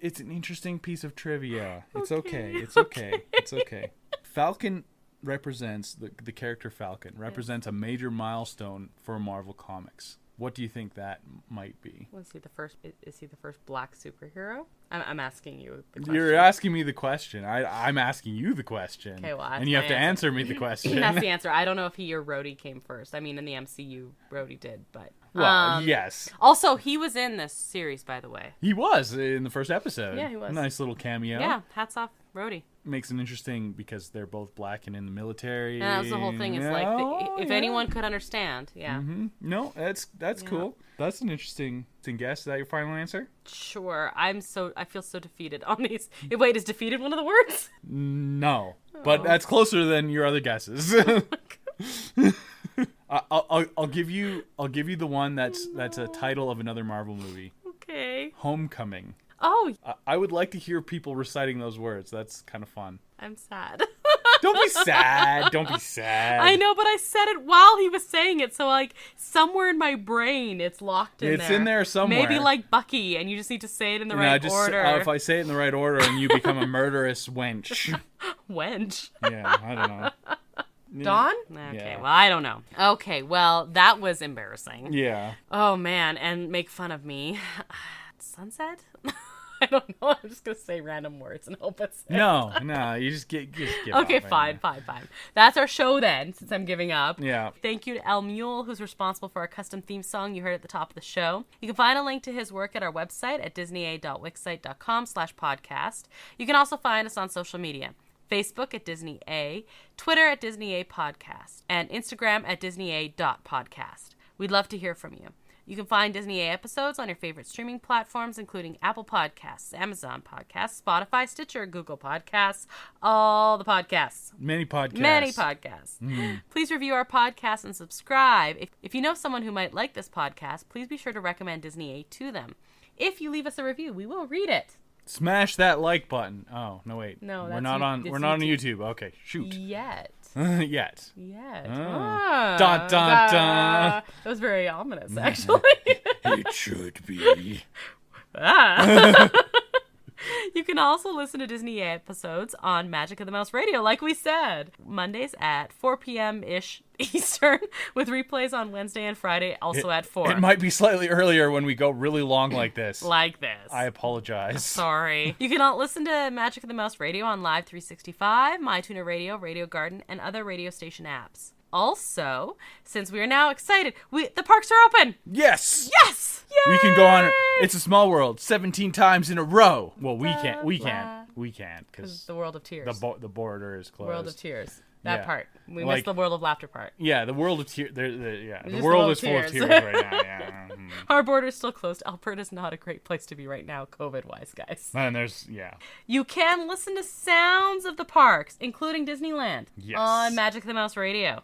it's an interesting piece of trivia. It's okay. Okay. It's okay. It's okay. Falcon represents the character Falcon represents a major milestone for Marvel Comics. What do you think that might be? Was he the first? Is he the first black superhero? I'm asking you the question. You're asking me the question. I'm asking you the question. Okay, well, and you have to answer me the question. That's the answer. I don't know if he or Rhodey came first. I mean, in the MCU, Rhodey did, but well, yes. Also, he was in this series, by the way. He was in the first episode. Yeah, he was. A nice little cameo. Yeah, hats off, Rhodey. Makes it interesting because they're both black and in the military. And that was the whole thing. It's if anyone could understand, yeah. Mm-hmm. No, that's cool. That's an interesting guess. Is that your final answer? Sure. I feel so defeated on these. Wait, is defeated one of the words? No, but that's closer than your other guesses. I'll give you the one that's a title of another Marvel movie. Okay. Homecoming. Oh. I would like to hear people reciting those words. That's kind of fun. I'm sad. Don't be sad. Don't be sad. I know, but I said it while he was saying it, so like somewhere in my brain it's locked in there. It's in there somewhere. Maybe like Bucky, and you just need to say it in the right order. If I say it in the right order and you become a murderous wench. Wench? Yeah, I don't know. Dawn? Okay, well, I don't know. Okay, well, that was embarrassing. Yeah. Oh, man, and make fun of me. Sunset? I don't know. I'm just going to say random words and hope it's it. No, you just give Okay, up, fine. That's our show then, since I'm giving up. Yeah. Thank you to El Mule, who's responsible for our custom theme song you heard at the top of the show. You can find a link to his work at our website at disneya.wixsite.com/podcast. You can also find us on social media. Facebook at Disney A, Twitter at Disney A Podcast, and Instagram at DisneyA.podcast. We'd love to hear from you. You can find Disney A episodes on your favorite streaming platforms, including Apple Podcasts, Amazon Podcasts, Spotify, Stitcher, Google Podcasts, all the podcasts. Many podcasts. Please review our podcast and subscribe. If you know someone who might like this podcast, please be sure to recommend Disney A to them. If you leave us a review, we will read it. Smash that like button. Oh, no, wait. No, we're not on YouTube. Okay, shoot. Yet. Yet. Ah. Dun, dun, dun. That was very ominous, actually. It should be. You can also listen to Disney episodes on Magic of the Mouse Radio, like we said. Mondays at 4 p.m.-ish Eastern, with replays on Wednesday and Friday, also at 4. It might be slightly earlier when we go really long like this. Like this. I apologize. Sorry. You can listen to Magic of the Mouse Radio on Live 365, MyTuner Radio, Radio Garden, and other radio station apps. Also, since we are now excited, the parks are open. Yes. Yes. Yay! We can go on It's a Small World 17 times in a row. Well, we can't. We can't because the World of Tears. The border is closed. World of Tears. That part. We Like, missed the World of Laughter part. Yeah, the World of Tears. The Just world is full of tears right now. Yeah. Our border's still closed. Alberta's not a great place to be right now, COVID-wise, guys. And You can listen to sounds of the parks, including Disneyland, Yes. on Magic of the Mouse Radio.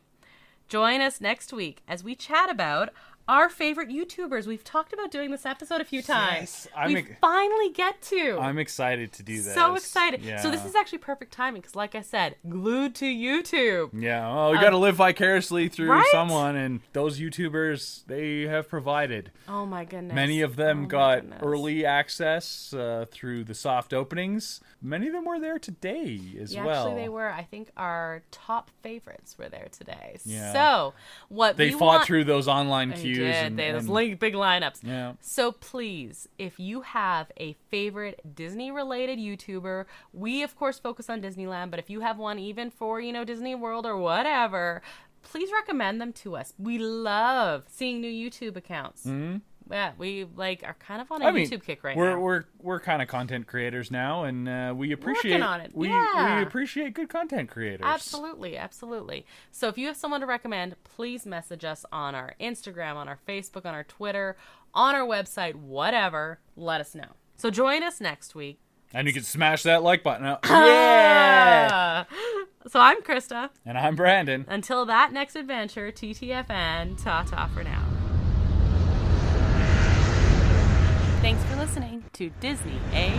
Join us next week as we chat about our favorite YouTubers. We've talked about doing this episode a few times. Yes, we finally get to. I'm excited to do this. So excited. Yeah. So this is actually perfect timing because, like I said, glued to YouTube. Yeah, well, we got to live vicariously through right? someone, and those YouTubers, they have provided. Oh my goodness. Many of them got early access through the soft openings. Many of them were there today as well. Actually, they were. I think our top favorites were there today. Yeah. So what they fought through those online queues. They had those big lineups. Yeah. So please, if you have a favorite Disney-related YouTuber, we of course focus on Disneyland, but if you have one even for, Disney World or whatever, please recommend them to us. We love seeing new YouTube accounts. Mm-hmm. Yeah, we are kind of on a YouTube kick right now. We're kind of content creators now, and we appreciate working on it. We Yeah. appreciate good content creators. Absolutely, absolutely. So if you have someone to recommend, please message us on our Instagram, on our Facebook, on our Twitter, on our website, whatever. Let us know. So join us next week. And you can smash that like button up. Yeah. So I'm Krysta. And I'm Brandon. Until that next adventure, TTFN, ta-ta for now. Thanks for listening to Disney A.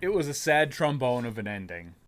It was a sad trombone of an ending.